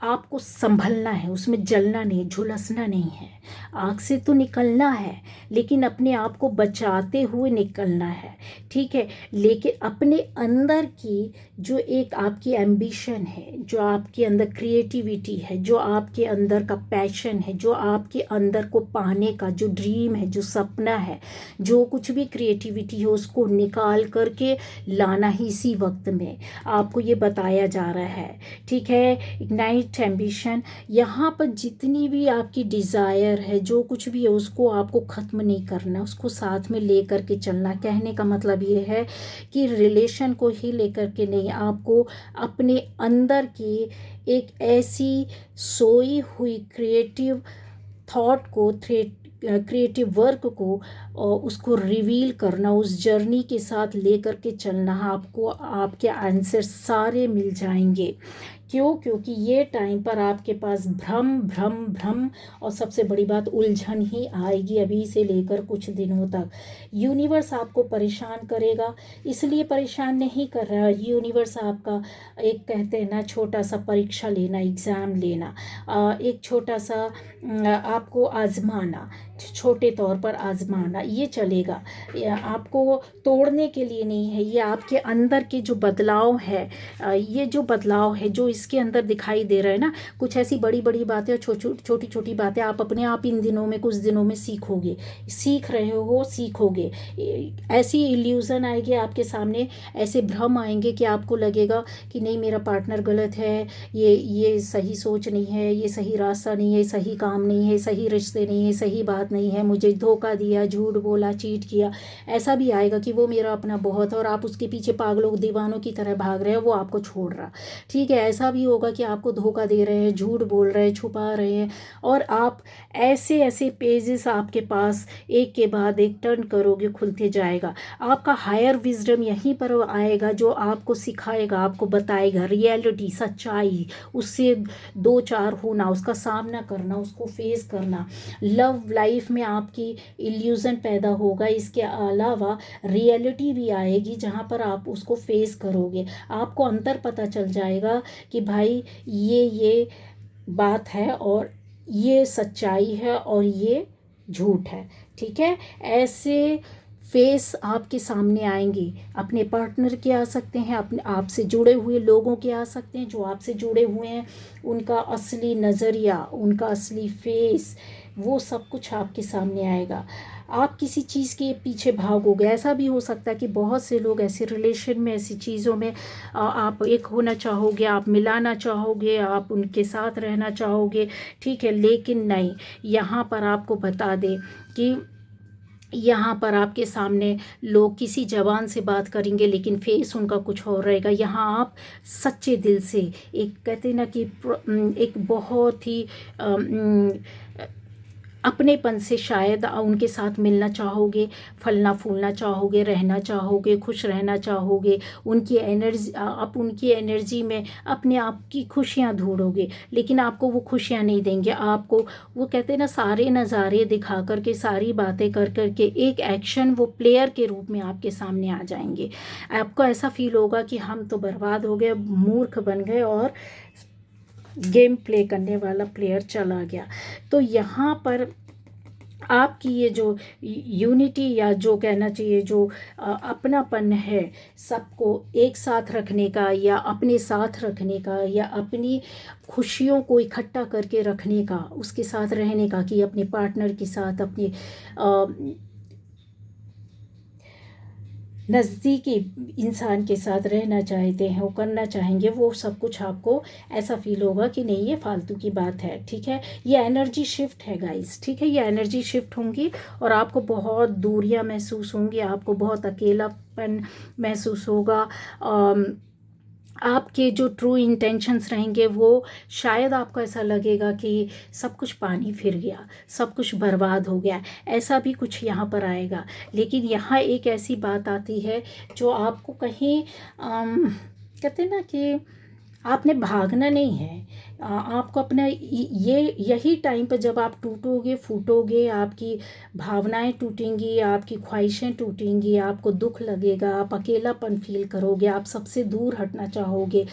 आपको संभलना है, उसमें जलना नहीं, झुलसना नहीं है। आग से तो निकलना है, लेकिन अपने आप को बचाते हुए निकलना है, ठीक है। लेकिन अपने अंदर की जो एक आपकी एम्बिशन है, जो आपके अंदर क्रिएटिविटी है, जो आपके अंदर का पैशन है, जो आपके अंदर को पाने का जो ड्रीम है, जो सपना है, जो कुछ भी क्रिएटिविटी है, उसको निकाल करके लाना ही इसी वक्त में आपको ये बताया जा रहा है, ठीक है। इग्नाइट एम्बिशन, यहाँ पर जितनी भी आपकी डिज़ायर है, जो कुछ भी है, उसको आपको ख़त्म नहीं करना, उसको साथ में ले करके चलना। कहने का मतलब ये है कि रिलेशन को ही लेकर के नहीं, आपको अपने अंदर की एक ऐसी सोई हुई क्रिएटिव थॉट को, क्रिएटिव वर्क को उसको रिवील करना, उस जर्नी के साथ लेकर के चलना। आपको आपके आंसर सारे मिल जाएंगे। क्यों? क्योंकि ये टाइम पर आपके पास भ्रम भ्रम भ्रम और सबसे बड़ी बात उलझन ही आएगी अभी से लेकर कुछ दिनों तक। यूनिवर्स आपको परेशान करेगा, इसलिए परेशान नहीं कर रहा है। यूनिवर्स आपका एक, कहते हैं ना, छोटा सा परीक्षा लेना, एग्ज़ाम लेना, एक छोटा सा आपको आजमाना, छोटे तौर पर आजमाना, ये चलेगा। आपको तोड़ने के लिए नहीं है, ये आपके अंदर के जो बदलाव है, ये जो बदलाव है जो इसके अंदर दिखाई दे रहा है ना, कुछ ऐसी बड़ी बड़ी बातें और छोटी छोटी बातें आप अपने आप इन दिनों में, कुछ दिनों में सीखोगे, सीख रहे हो, सीखोगे। ऐसी इल्यूज़न आएगी आपके सामने, ऐसे भ्रम आएंगे कि आपको लगेगा कि नहीं, मेरा पार्टनर गलत है, ये सही सोच नहीं है, ये सही रास्ता नहीं है, सही काम नहीं है, सही रिश्ते नहीं है, सही बात नहीं है, मुझे धोखा दिया, झूठ बोला, चीट किया। ऐसा भी आएगा कि वो मेरा अपना बहुत है और आप उसके पीछे पागलों दीवानों की तरह भाग रहे हैं, वो आपको छोड़ रहा, ठीक है। ऐसा भी होगा कि आपको धोखा दे रहे हैं, झूठ बोल रहे हैं, छुपा रहे हैं, और आप ऐसे ऐसे पेजेस आपके पास एक के बाद एक टर्न करोगे, खुलते जाएगा। आपका हायर विजडम यहीं पर आएगा, जो आपको सिखाएगा, आपको बताएगा रियलिटी, सच्चाई, उससे दो चार होना, उसका सामना करना, उसको फेस करना। लव लाइफ में आपकी इल्यूज़न पैदा होगा, इसके अलावा रियलिटी भी आएगी जहाँ पर आप उसको फेस करोगे। आपको अंतर पता चल जाएगा कि भाई ये बात है और ये सच्चाई है और ये झूठ है, ठीक है। ऐसे फेस आपके सामने आएंगे, अपने पार्टनर के आ सकते हैं, अपने आपसे जुड़े हुए लोगों के आ सकते हैं, जो आपसे जुड़े हुए हैं, उनका असली नज़रिया, उनका असली फेस, वो सब कुछ आपके सामने आएगा। आप किसी चीज़ के पीछे भागोगे। ऐसा भी हो सकता है कि बहुत से लोग ऐसे रिलेशन में, ऐसी चीज़ों में आप एक होना चाहोगे, आप मिलाना चाहोगे, आप उनके साथ रहना चाहोगे, ठीक है। लेकिन नहीं, यहाँ पर आपको बता दें कि यहाँ पर आपके सामने लोग किसी ज़बान से बात करेंगे, लेकिन फेस उनका कुछ और रहेगा। यहाँ आप सच्चे दिल से, एक कहते हैं ना कि एक बहुत ही अपनेपन से शायद उनके साथ मिलना चाहोगे, फलना फूलना चाहोगे, रहना चाहोगे, खुश रहना चाहोगे, उनकी एनर्जी, आप उनकी एनर्जी में अपने आप की खुशियाँ ढूंढोगे, लेकिन आपको वो खुशियाँ नहीं देंगे। आपको वो, कहते हैं ना, सारे नज़ारे दिखा करके, सारी बातें कर करके एक एक्शन वो प्लेयर के रूप में आपके सामने आ जाएंगे। आपको ऐसा फील होगा कि हम तो बर्बाद हो गए, मूर्ख बन गए और गेम प्ले करने वाला प्लेयर चला गया। तो यहाँ पर आपकी ये जो यूनिटी, या जो कहना चाहिए जो अपनापन है, सबको एक साथ रखने का, या अपने साथ रखने का, या अपनी खुशियों को इकट्ठा करके रखने का, उसके साथ रहने का, कि अपने पार्टनर के साथ, अपने नज़दीकी इंसान के साथ रहना चाहते हैं, वो करना चाहेंगे, वो सब कुछ आपको ऐसा फील होगा कि नहीं, ये फालतू की बात है, ठीक है। ये एनर्जी शिफ्ट है गाइस, ठीक है। ये एनर्जी शिफ्ट होंगी और आपको बहुत दूरियां महसूस होंगी, आपको बहुत अकेलापन महसूस होगा। आपके जो ट्रू इंटेंशंस रहेंगे, वो शायद आपको ऐसा लगेगा कि सब कुछ पानी फिर गया, सब कुछ बर्बाद हो गया, ऐसा भी कुछ यहाँ पर आएगा। लेकिन यहाँ एक ऐसी बात आती है जो आपको कहीं कहते हैं ना कि आपने भागना नहीं है, आपको अपना ये यही टाइम पर जब आप टूटोगे फूटोगे, आपकी भावनाएं टूटेंगी, आपकी ख्वाहिशें टूटेंगी, आपको दुख लगेगा, आप अकेलापन फील करोगे, आप सबसे दूर हटना चाहोगे।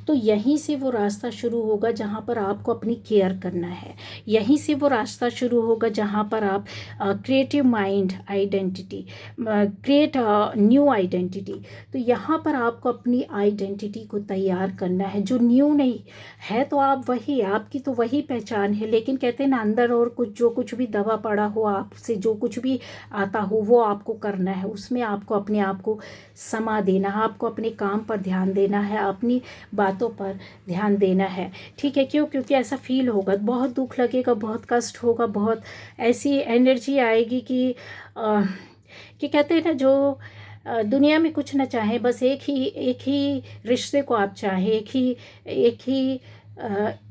तो यहीं से वो रास्ता शुरू होगा जहाँ पर आपको अपनी केयर करना है। यहीं से वो रास्ता शुरू होगा जहाँ पर आप creative mind identity create new identity. तो यहाँ पर आपको अपनी आइडेंटिटी को तैयार करना है, जो न्यू नहीं है। तो आप वही, आपकी तो वही पहचान है, लेकिन कहते हैं ना, अंदर और कुछ जो कुछ भी दबा पड़ा हो, आपसे जो कुछ भी आता हो वो आपको करना है। उसमें आपको अपने आप को समा देना है, आपको अपने काम पर ध्यान देना है, अपनी बातों पर ध्यान देना है। ठीक है, क्यों? क्योंकि ऐसा फील होगा, बहुत दुख लगेगा, बहुत कष्ट होगा, बहुत ऐसी एनर्जी आएगी कि कहते हैं ना, जो दुनिया में कुछ ना चाहे, बस एक ही रिश्ते को आप चाहे,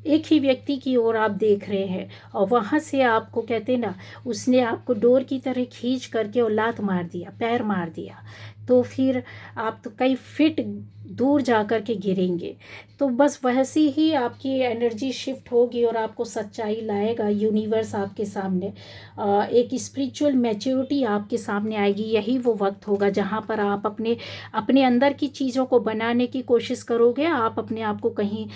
एक ही व्यक्ति की ओर आप देख रहे हैं, और वहाँ से आपको कहते हैं ना, उसने आपको डोर की तरह खींच करके और लात मार दिया, पैर मार दिया, तो फिर आप तो कई फीट दूर जा कर के गिरेंगे। तो बस वैसी ही आपकी एनर्जी शिफ्ट होगी और आपको सच्चाई लाएगा यूनिवर्स आपके सामने। एक स्पिरिचुअल मैच्योरिटी आपके सामने आएगी। यही वो वक्त होगा जहाँ पर आप अपने अपने अंदर की चीज़ों को बनाने की कोशिश करोगे। आप अपने आप को कहीं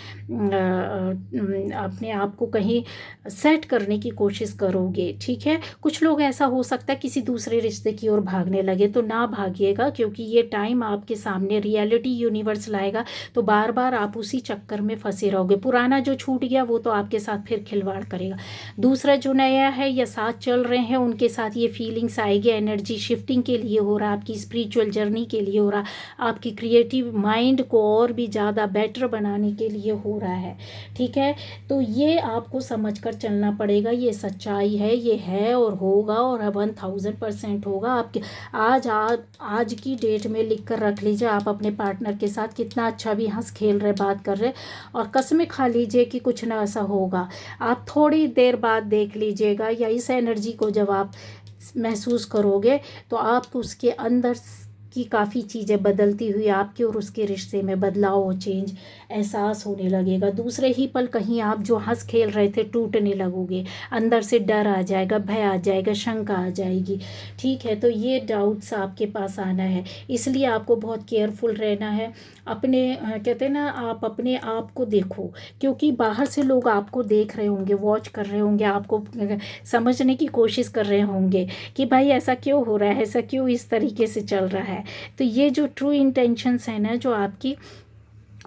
अपने आप को कहीं सेट करने की कोशिश करोगे। ठीक है, कुछ लोग ऐसा हो सकता है किसी दूसरे रिश्ते की ओर भागने लगे, तो ना भागिएगा, क्योंकि ये टाइम आपके सामने रियलिटी यूनिवर्स लाएगा, तो बार बार आप उसी चक्कर में फंसे रहोगे। पुराना जो छूट गया वो तो आपके साथ फिर खिलवाड़ करेगा, दूसरा जो नया है या साथ चल रहे हैं उनके साथ ये फीलिंग्स आएगी। एनर्जी शिफ्टिंग के लिए हो रहा, आपकी स्पिरिचुअल जर्नी के लिए हो रहा, आपकी क्रिएटिव माइंड को और भी ज़्यादा बेटर बनाने के लिए हो रहा है। ठीक है, तो ये आपको समझकर चलना पड़ेगा, ये सच्चाई है, ये है और होगा, और 1000% होगा। आपके आज की डेट में लिख कर रख लीजिए, आप अपने पार्टनर के साथ कितना अच्छा भी हंस खेल रहे, बात कर रहे, और कसमें खा लीजिए कि कुछ ना ऐसा होगा। आप थोड़ी देर बाद देख लीजिएगा, या इस एनर्जी को जब आप महसूस करोगे, तो आप उसके अंदर की काफ़ी चीज़ें बदलती हुई आपके और उसके रिश्ते में बदलाव और चेंज एहसास होने लगेगा। दूसरे ही पल कहीं आप जो हंस खेल रहे थे टूटने लगोगे, अंदर से डर आ जाएगा, भय आ जाएगा, शंका आ जाएगी। ठीक है, तो ये डाउट्स आपके पास आना है, इसलिए आपको बहुत केयरफुल रहना है। अपने कहते हैं ना, आप अपने आप को देखो, क्योंकि बाहर से लोग आपको देख रहे होंगे, वॉच कर रहे होंगे, आपको समझने की कोशिश कर रहे होंगे कि भाई ऐसा क्यों हो रहा है, ऐसा क्यों इस तरीके से चल रहा है। तो ये जो ट्रू इंटेंशंस है ना, जो आपकी,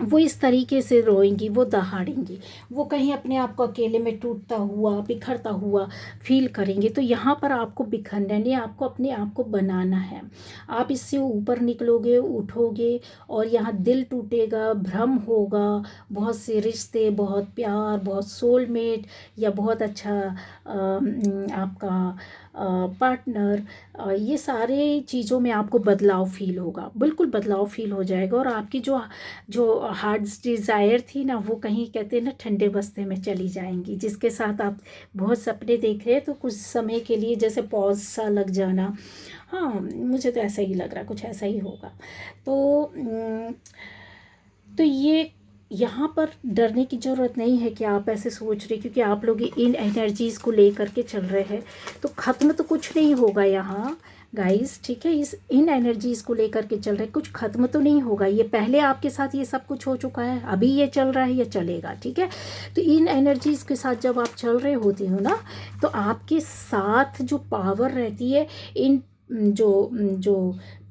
वो इस तरीके से रोएंगी, वो दहाड़ेंगी, वो कहीं अपने आप को अकेले में टूटता हुआ, बिखरता हुआ फील करेंगे। तो यहाँ पर आपको बिखरना नहीं, आपको अपने आप को बनाना है। आप इससे ऊपर निकलोगे, उठोगे, और यहाँ दिल टूटेगा, भ्रम होगा, बहुत से रिश्ते, बहुत प्यार, बहुत सोलमेट, या बहुत अच्छा आपका पार्टनर, ये सारे चीज़ों में आपको बदलाव फील होगा, बिल्कुल बदलाव फील हो जाएगा। और आपकी जो जो हार्ट्स डिज़ायर थी ना, वो कहीं कहते हैं ना ठंडे बस्ते में चली जाएंगी। जिसके साथ आप बहुत सपने देख रहे हैं, तो कुछ समय के लिए जैसे पॉज सा लग जाना, हाँ मुझे तो ऐसा ही लग रहा, कुछ ऐसा ही होगा। तो तो ये यहाँ पर डरने की ज़रूरत नहीं है कि आप ऐसे सोच रहे, क्योंकि आप लोग इन एनर्जीज़ को ले करके चल रहे हैं, तो ख़त्म तो कुछ नहीं होगा यहाँ गाइस। ठीक है, इन एनर्जीज़ को लेकर के चल रहे, कुछ ख़त्म तो नहीं होगा। ये पहले आपके साथ ये सब कुछ हो चुका है, अभी ये चल रहा है, ये चलेगा। ठीक है, तो इन एनर्जीज़ के साथ जब आप चल रहे होते हो ना, तो आपके साथ जो पावर रहती है, इन जो जो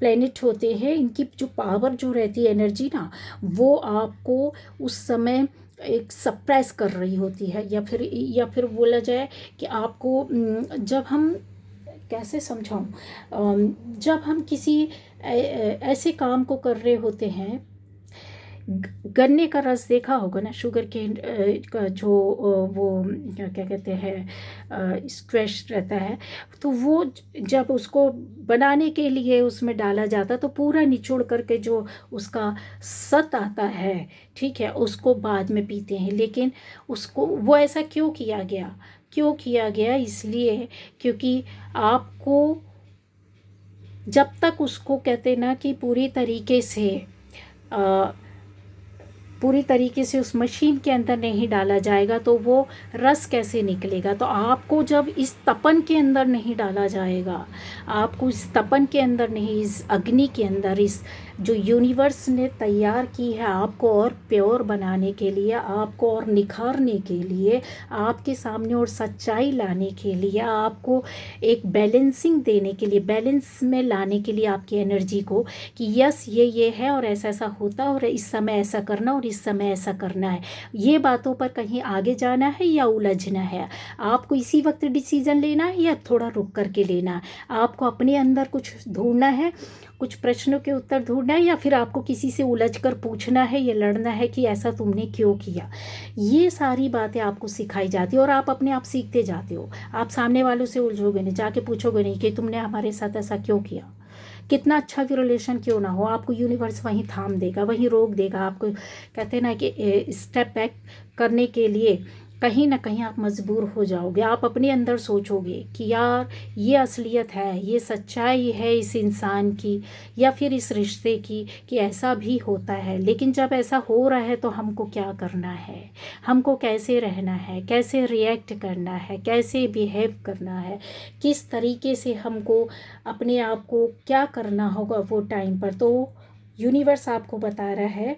प्लेनेट होते हैं, इनकी जो पावर जो रहती है, एनर्जी ना, वो आपको उस समय एक सप्रेस कर रही होती है, या फिर बोला जाए कि आपको जब हम, कैसे समझाऊं, जब हम किसी ऐसे काम को कर रहे होते हैं, गन्ने का रस देखा होगा ना, शुगर केन का जो वो क्या कहते हैं स्क्वैश रहता है, तो वो जब उसको बनाने के लिए उसमें डाला जाता, तो पूरा निचोड़ करके जो उसका सत आता है, ठीक है, उसको बाद में पीते हैं। लेकिन उसको वो ऐसा क्यों किया गया, इसलिए क्योंकि आपको जब तक उसको कहते ना कि पूरी तरीके से पूरी तरीके से उस मशीन के अंदर नहीं डाला जाएगा तो वो रस कैसे निकलेगा। तो आपको जब इस तपन के अंदर नहीं डाला जाएगा, आपको इस तपन के अंदर नहीं, इस अग्नि के अंदर, इस जो यूनिवर्स ने तैयार की है आपको और प्योर बनाने के लिए, आपको और निखारने के लिए, आपके सामने और सच्चाई लाने के लिए, आपको एक बैलेंसिंग देने के लिए, बैलेंस में लाने के लिए आपकी एनर्जी को, कि यस ये है और ऐसा ऐसा होता है और इस समय ऐसा करना और इस समय ऐसा करना है। ये बातों पर कहीं आगे जाना है या उलझना है, आपको इसी वक्त डिसीजन लेना है या थोड़ा रुक करके लेना है, आपको अपने अंदर कुछ ढूंढना है, कुछ प्रश्नों के उत्तर ढूंढना है, या फिर आपको किसी से उलझ कर पूछना है या लड़ना है कि ऐसा तुमने क्यों किया। ये सारी बातें आपको सिखाई जाती है और आप अपने आप सीखते जाते हो। आप सामने वालों से उलझोगे नहीं, जाके पूछोगे नहीं कि तुमने हमारे साथ ऐसा क्यों किया, कितना अच्छा भी रिलेशन क्यों ना हो, आपको यूनिवर्स वहीं थाम देगा, वहीं रोक देगा। आपको कहते हैं ना कि स्टेप बैक करने के लिए कहीं ना कहीं आप मजबूर हो जाओगे। आप अपने अंदर सोचोगे कि यार ये असलियत है, ये सच्चाई है इस इंसान की या फिर इस रिश्ते की, कि ऐसा भी होता है। लेकिन जब ऐसा हो रहा है तो हमको क्या करना है, हमको कैसे रहना है, कैसे रिएक्ट करना है, कैसे बिहेव करना है, किस तरीके से हमको अपने आप को क्या करना होगा वो टाइम पर। तो यूनिवर्स आपको बता रहा है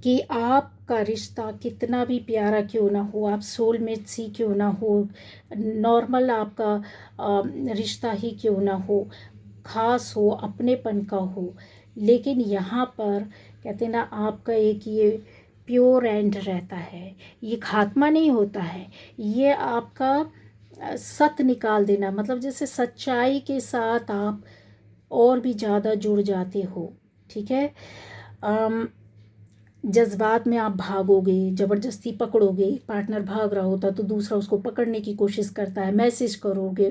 कि आपका रिश्ता कितना भी प्यारा क्यों ना हो, आप सोलमेट सी क्यों ना हो, नॉर्मल आपका रिश्ता ही क्यों ना हो, खास हो, अपनेपन का हो, लेकिन यहाँ पर कहते हैं ना आपका एक ये प्योर एंड रहता है, ये खात्मा नहीं होता है, ये आपका सत निकाल देना, मतलब जैसे सच्चाई के साथ आप और भी ज़्यादा जुड़ जाते हो। ठीक है, जज्बात में आप भागोगे, ज़बरदस्ती पकड़ोगे, एक पार्टनर भाग रहा होता तो दूसरा उसको पकड़ने की कोशिश करता है, मैसेज करोगे,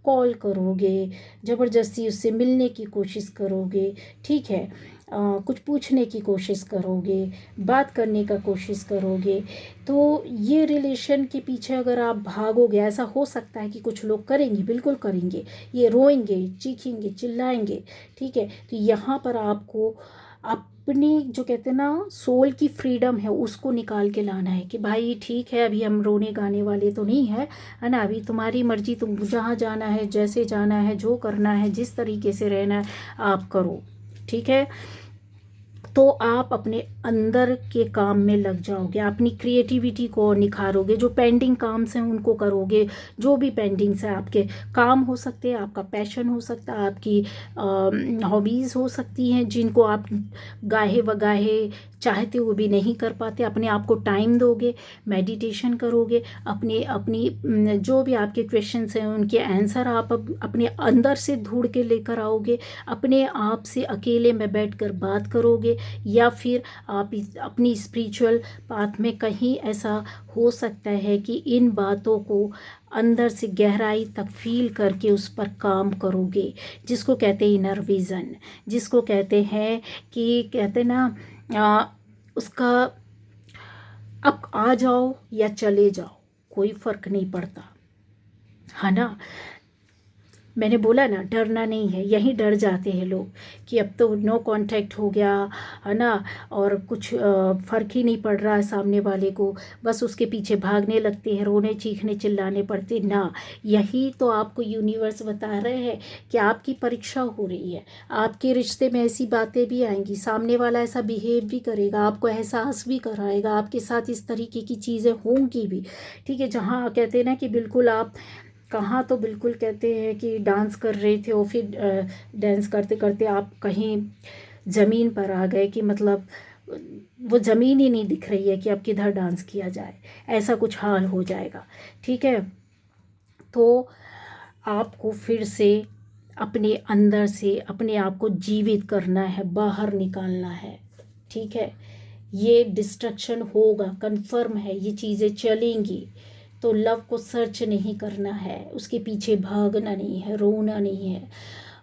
कॉल करोगे, ज़बरदस्ती उससे मिलने की कोशिश करोगे, ठीक है, कुछ पूछने की कोशिश करोगे, बात करने का कोशिश करोगे। तो ये रिलेशन के पीछे अगर आप भागोगे, ऐसा हो सकता है कि कुछ लोग करेंगे, बिल्कुल करेंगे, ये रोएंगे, चीखेंगे, चिल्लाएंगे, ठीक है। तो यहाँ पर आपको अपनी जो कहते हैं ना सोल की फ्रीडम है उसको निकाल के लाना है कि भाई ठीक है, अभी हम रोने गाने वाले तो नहीं है ना, अभी तुम्हारी मर्जी, तुम जहाँ जाना है, जैसे जाना है, जो करना है, जिस तरीके से रहना है आप करो, ठीक है। तो आप अपने अंदर के काम में लग जाओगे, अपनी क्रिएटिविटी को निखारोगे, जो पेंडिंग काम हैं उनको करोगे, जो भी पेंडिंग्स है आपके काम हो सकते हैं, आपका पैशन हो सकता है, आपकी हॉबीज़ हो सकती हैं जिनको आप गाहे वगाहे चाहते हुए भी नहीं कर पाते, अपने आप को टाइम दोगे, मेडिटेशन करोगे, अपनी जो भी आपके क्वेश्चंस हैं उनके आंसर आप अपने अंदर से ढूंढ के लेकर आओगे, अपने आप से अकेले में बैठकर बात करोगे, या फिर आप अपनी स्पिरिचुअल पाथ में कहीं ऐसा हो सकता है कि इन बातों को अंदर से गहराई तक फील करके उस पर काम करोगे, जिसको कहते हैं इनर विज़न, जिसको कहते हैं कि कहते हैं ना उसका अब आ जाओ या चले जाओ कोई फ़र्क नहीं पड़ता, है ना। मैंने बोला ना डरना नहीं है, यहीं डर जाते हैं लोग कि अब तो नो कांटेक्ट हो गया, है ना, और कुछ फ़र्क ही नहीं पड़ रहा है सामने वाले को, बस उसके पीछे भागने लगते हैं, रोने चीखने चिल्लाने पड़ते ना। यही तो आपको यूनिवर्स बता रहे हैं कि आपकी परीक्षा हो रही है, आपके रिश्ते में ऐसी बातें भी आएंगी, सामने वाला ऐसा बिहेव भी करेगा, आपको एहसास भी कराएगा, आपके साथ इस तरीके की चीज़ें होंगी भी, ठीक है। जहाँ कहते हैं ना कि बिल्कुल आप कहाँ तो बिल्कुल कहते हैं कि डांस कर रहे थे और फिर डांस करते करते आप कहीं ज़मीन पर आ गए कि मतलब वो ज़मीन ही नहीं दिख रही है कि अब किधर डांस किया जाए, ऐसा कुछ हाल हो जाएगा, ठीक है। तो आपको फिर से अपने अंदर से अपने आप को जीवित करना है, बाहर निकालना है, ठीक है। ये डिस्ट्रक्शन होगा, कंफर्म है, ये चीज़ें चलेंगी। तो लव को सर्च नहीं करना है, उसके पीछे भागना नहीं है, रोना नहीं है,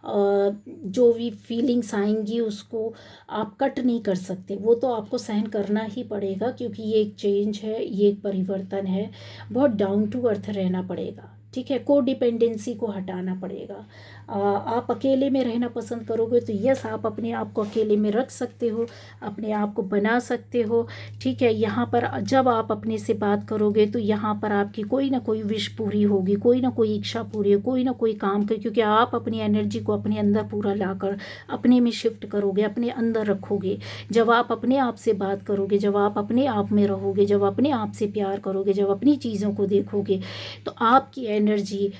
जो भी फीलिंग्स आएंगी उसको आप कट नहीं कर सकते, वो तो आपको सहन करना ही पड़ेगा, क्योंकि ये एक चेंज है, ये एक परिवर्तन है, बहुत डाउन टू अर्थ रहना पड़ेगा, ठीक है, कोडिपेंडेंसी को हटाना पड़ेगा। आप अकेले में रहना पसंद करोगे तो यस, आप अपने आप को अकेले में रख सकते हो, अपने आप को बना सकते हो। ठीक है, यहाँ पर जब आप अपने से बात करोगे तो यहाँ पर आपकी कोई ना कोई विश पूरी होगी, कोई ना कोई इच्छा पूरी हो, कोई ना कोई काम कर, क्योंकि आप अपनी एनर्जी को अपने अंदर पूरा लाकर अपने में शिफ्ट करोगे, अपने अंदर रखोगे। जब आप अपने आप से बात करोगे, जब आप अपने आप में रहोगे, जब अपने आप से प्यार करोगे, जब अपनी चीज़ों को देखोगे, तो आपकी एनर्जी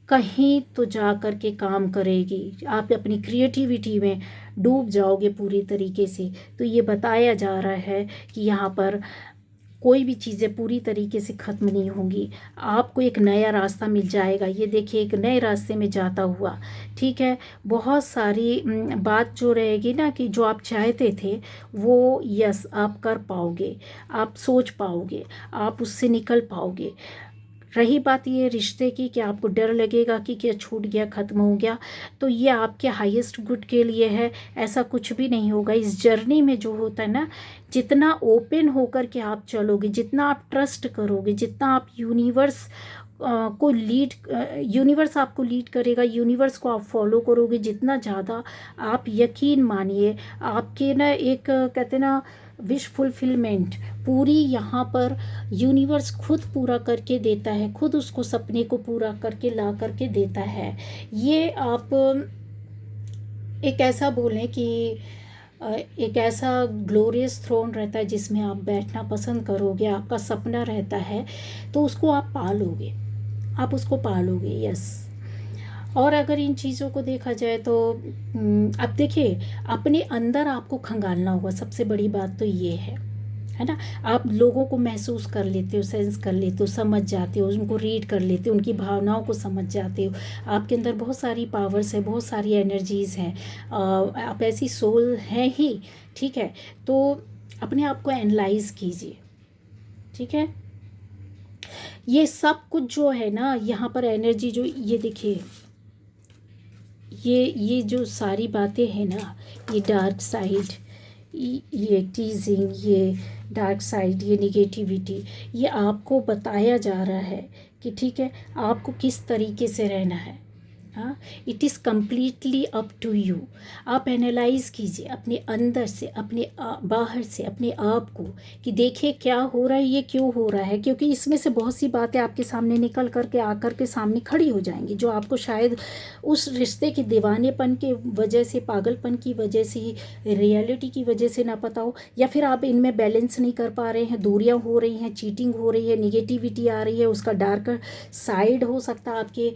कहीं तो जा कर के काम करेगी। आप अपनी क्रिएटिविटी में डूब जाओगे पूरी तरीके से। तो ये बताया जा रहा है कि यहाँ पर कोई भी चीज़ें पूरी तरीके से ख़त्म नहीं होंगी, आपको एक नया रास्ता मिल जाएगा। ये देखिए, एक नए रास्ते में जाता हुआ, ठीक है। बहुत सारी बात जो रहेगी ना, कि जो आप चाहते थे वो यस आप कर पाओगे, आप सोच पाओगे, आप उससे निकल पाओगे। रही बात ये रिश्ते की, कि आपको डर लगेगा कि क्या छूट गया, ख़त्म हो गया, तो ये आपके हाईएस्ट गुड के लिए है। ऐसा कुछ भी नहीं होगा। इस जर्नी में जो होता है ना, जितना ओपन होकर के आप चलोगे, जितना आप ट्रस्ट करोगे, जितना आप यूनिवर्स को लीड यूनिवर्स आपको लीड करेगा, यूनिवर्स को आप फॉलो करोगे, जितना ज़्यादा आप यकीन मानिए, आपके ना एक कहते ना विश फुलफिलमेंट पूरी यहाँ पर यूनिवर्स खुद पूरा करके देता है, खुद उसको सपने को पूरा करके ला करके देता है। ये आप एक ऐसा बोलें कि एक ऐसा ग्लोरियस थ्रोन रहता है जिसमें आप बैठना पसंद करोगे, आपका सपना रहता है, तो उसको आप पालोगे, आप उसको पालोगे, यस। और अगर इन चीज़ों को देखा जाए तो अब देखिए, अपने अंदर आपको खंगालना होगा। सबसे बड़ी बात तो ये है ना। आप लोगों को महसूस कर लेते हो, सेंस कर लेते हो, समझ जाते हो, उनको रीड कर लेते हो, उनकी भावनाओं को समझ जाते हो। आपके अंदर बहुत सारी पावर्स है, बहुत सारी एनर्जीज़ हैं, आप ऐसी सोल हैं ही, ठीक है। तो अपने आप को एनालाइज कीजिए, ठीक है। ये सब कुछ जो है ना, यहाँ पर एनर्जी जो, ये देखिए, ये जो सारी बातें हैं ना, ये डार्क साइड, ये टीजिंग, ये डार्क साइड, ये निगेटिविटी, ये आपको बताया जा रहा है कि ठीक है, आपको किस तरीके से रहना है। हाँ, it is completely up to you. आप एनालाइज कीजिए अपने अंदर से, अपने बाहर से, अपने आप को, कि देखिए क्या हो रहा है, ये क्यों हो रहा है। क्योंकि इसमें से बहुत सी बातें आपके सामने निकल कर के आकर के सामने खड़ी हो जाएंगी, जो आपको शायद उस रिश्ते के दीवानेपन के वजह से, पागलपन की वजह से, रियलिटी की वजह से ना पता हो, या फिर आप इनमें बैलेंस नहीं कर पा रहे हैं, दूरियां हो रही हैं, चीटिंग हो रही है, निगेटिविटी आ रही है, उसका डार्कर साइड हो सकता है आपके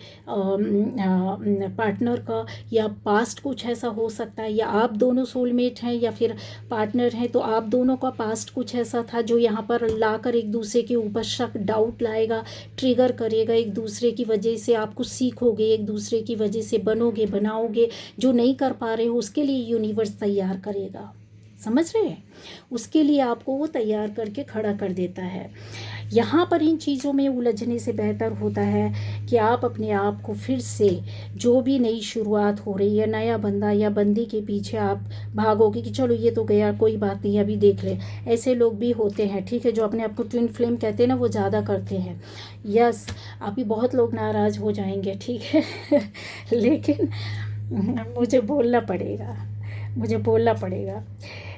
पार्टनर का, या पास्ट कुछ ऐसा हो सकता है, या आप दोनों सोलमेट हैं या फिर पार्टनर हैं, तो आप दोनों का पास्ट कुछ ऐसा था जो यहाँ पर लाकर एक दूसरे के ऊपर शक, डाउट लाएगा, ट्रिगर करेगा। एक दूसरे की वजह से आप कुछ सीखोगे, एक दूसरे की वजह से बनोगे, बनाओगे। जो नहीं कर पा रहे हो उसके लिए यूनिवर्स तैयार करेगा, समझ रहे हैं। उसके लिए आपको वो तैयार करके खड़ा कर देता है। यहाँ पर इन चीज़ों में उलझने से बेहतर होता है कि आप अपने आप को फिर से, जो भी नई शुरुआत हो रही है, नया बंदा या बंदी के पीछे आप भागोगे कि चलो ये तो गया, कोई बात नहीं, अभी देख ले। ऐसे लोग भी होते हैं, ठीक है, जो अपने आप को ट्विन फ्लेम कहते हैं ना, वो ज़्यादा करते हैं। यस, अभी बहुत लोग नाराज़ हो जाएंगे, ठीक है लेकिन मुझे बोलना पड़ेगा, मुझे बोलना पड़ेगा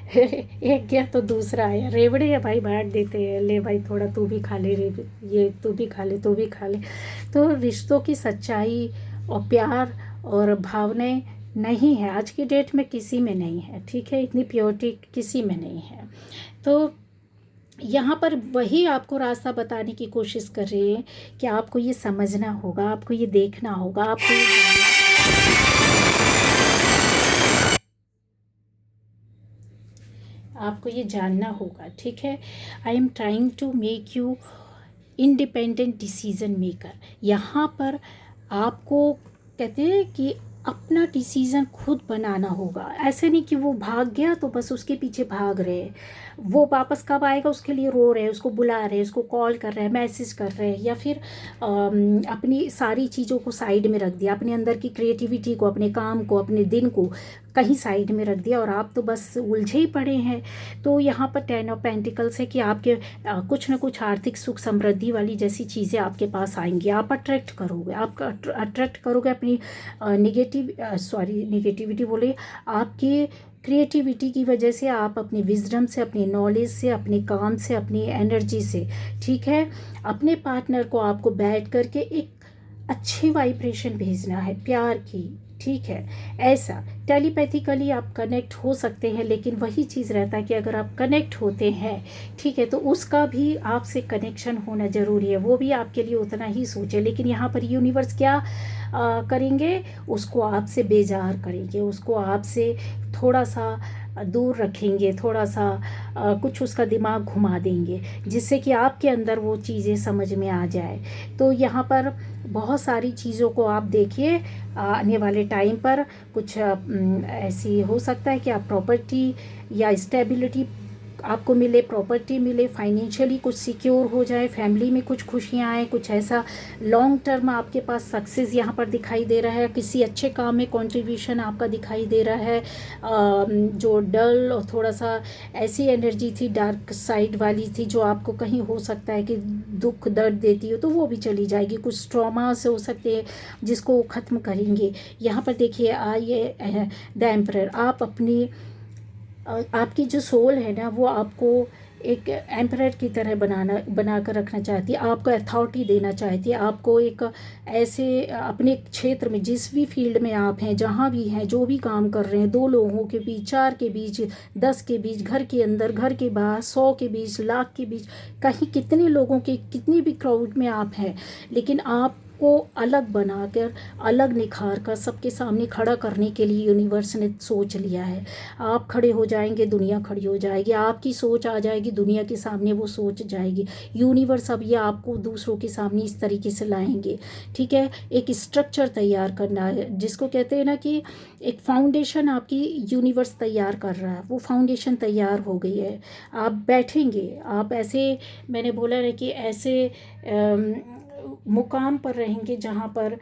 एक गया तो दूसरा आया, रेवड़े या भाई बांट देते हैं, ले भाई थोड़ा तू भी खा ले, रे ये तू भी खा ले, तू भी खा ले। तो रिश्तों की सच्चाई और प्यार और भावनाएं नहीं है आज की डेट में, किसी में नहीं है, ठीक है। इतनी प्योरिटी किसी में नहीं है। तो यहाँ पर वही आपको रास्ता बताने की कोशिश कर रही है कि आपको ये समझना होगा, आपको ये देखना होगा, आपको ये जानना होगा, ठीक है। I am trying to make you independent decision maker. यहाँ पर आपको कहते हैं कि अपना डिसीज़न खुद बनाना होगा। ऐसे नहीं कि वो भाग गया तो बस उसके पीछे भाग रहे, वो वापस कब आएगा उसके लिए रो रहे हैं, उसको बुला रहे हैं, उसको कॉल कर रहे हैं, मैसेज कर रहे हैं, या फिर अपनी सारी चीज़ों को साइड में रख दिया, अपने अंदर की क्रिएटिविटी को, अपने काम को, अपने दिन को कहीं साइड में रख दिया और आप तो बस उलझे ही पड़े हैं। तो यहाँ पर 10 ऑफ पेंटिकल्स है कि आपके कुछ ना कुछ आर्थिक सुख समृद्धि वाली जैसी चीज़ें आपके पास आएंगी, आप अट्रैक्ट करोगे, आप अट्रैक्ट करोगे अपनी निगेटिविटी बोले, आपकी क्रिएटिविटी की वजह से, आप अपनी विजडम से, अपनी नॉलेज से, अपने काम से, अपनी एनर्जी से, ठीक है, अपने पार्टनर को आपको बैठ करके एक अच्छी वाइब्रेशन भेजना है प्यार की, ठीक है। ऐसा टेलीपैथिकली आप कनेक्ट हो सकते हैं, लेकिन वही चीज़ रहता है कि अगर आप कनेक्ट होते हैं, ठीक है, तो उसका भी आपसे कनेक्शन होना ज़रूरी है, वो भी आपके लिए उतना ही सोचे। लेकिन यहाँ पर यूनिवर्स क्या करेंगे, उसको आपसे बेजार करेंगे, उसको आपसे थोड़ा सा दूर रखेंगे, थोड़ा सा कुछ उसका दिमाग घुमा देंगे, जिससे कि आपके अंदर वो चीज़ें समझ में आ जाए। तो यहाँ पर बहुत सारी चीज़ों को आप देखिए आने वाले टाइम पर। कुछ ऐसी हो सकता है कि आप प्रॉपर्टी या स्टेबिलिटी आपको मिले, प्रॉपर्टी मिले, फाइनेंशियली कुछ सिक्योर हो जाए, फैमिली में कुछ खुशियाँ आए, कुछ ऐसा लॉन्ग टर्म आपके पास सक्सेस यहाँ पर दिखाई दे रहा है, किसी अच्छे काम में कंट्रीब्यूशन आपका दिखाई दे रहा है। जो डल और थोड़ा सा ऐसी एनर्जी थी डार्क साइड वाली थी जो आपको कहीं हो सकता है कि दुख दर्द देती हो, तो वो भी चली जाएगी। कुछ ट्रॉमा से हो सकते हैं जिसको ख़त्म करेंगे। यहाँ पर देखिए ये द एम्परर, आप अपनी आपकी जो सोल है ना, वो आपको एक एम्परर की तरह बना कर रखना चाहती है, आपको अथॉरिटी देना चाहती है, आपको एक ऐसे अपने क्षेत्र में जिस भी फील्ड में आप हैं, जहाँ भी हैं, जो भी काम कर रहे हैं, 2 लोगों के बीच, 4 के बीच, 10 के बीच, घर के अंदर, घर के बाहर, 100 के बीच, लाख के बीच, कहीं कितने लोगों के कितनी भी क्राउड में आप हैं, लेकिन आप को अलग बनाकर, अलग निखार कर सबके सामने खड़ा करने के लिए यूनिवर्स ने सोच लिया है। आप खड़े हो जाएंगे, दुनिया खड़ी हो जाएगी, आपकी सोच आ जाएगी, दुनिया के सामने वो सोच जाएगी। यूनिवर्स अब ये आपको दूसरों के सामने इस तरीके से लाएंगे, ठीक है। एक स्ट्रक्चर तैयार करना है, जिसको कहते हैं ना कि एक फाउंडेशन आपकी यूनिवर्स तैयार कर रहा है, वो फाउंडेशन तैयार हो गई है। आप बैठेंगे, आप ऐसे, मैंने बोला है कि ऐसे मुकाम पर रहेंगे जहाँ पर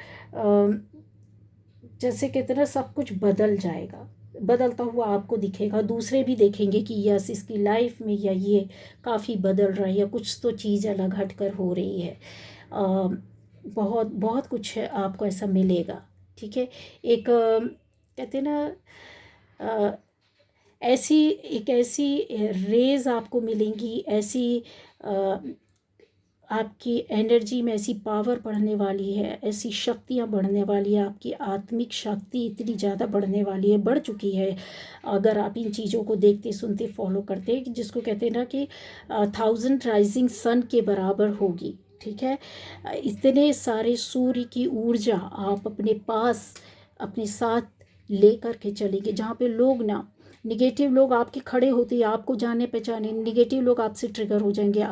जैसे कहते हैं ना, सब कुछ बदल जाएगा, बदलता हुआ आपको दिखेगा, दूसरे भी देखेंगे कि यस, इसकी लाइफ में या ये काफ़ी बदल रहा है, या कुछ तो चीज़ अलग हट कर हो रही है। बहुत बहुत कुछ आपको ऐसा मिलेगा, ठीक है। एक कहते हैं ना, ऐसी रेज आपको मिलेंगी, ऐसी आपकी एनर्जी में ऐसी पावर बढ़ने वाली है, ऐसी शक्तियाँ बढ़ने वाली है, आपकी आत्मिक शक्ति इतनी ज़्यादा बढ़ने वाली है, बढ़ चुकी है, अगर आप इन चीज़ों को देखते, सुनते, फॉलो करते, जिसको कहते हैं ना कि 1000 राइजिंग सन के बराबर होगी, ठीक है। इतने सारे सूर्य की ऊर्जा आप अपने पास, अपने साथ लेकर के चलेंगे, जहाँ पे लोग ना, निगेटिव लोग आपके खड़े होते हैं, आपको जाने पहचाने, निगेटिव लोग आपसे ट्रिगर हो जाएंगे,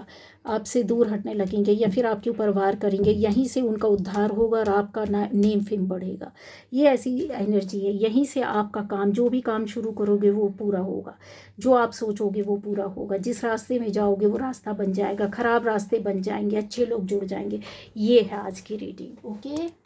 आपसे दूर हटने लगेंगे, या फिर आपके ऊपर वार करेंगे, यहीं से उनका उद्धार होगा और आपका नेम फेम बढ़ेगा। ये ऐसी एनर्जी है, यहीं से आपका काम, जो भी काम शुरू करोगे वो पूरा होगा, जो आप सोचोगे वो पूरा होगा, जिस रास्ते में जाओगे वो रास्ता बन जाएगा, ख़राब रास्ते बन जाएंगे, अच्छे लोग जुड़ जाएंगे। ये है आज की रीडिंग, ओके।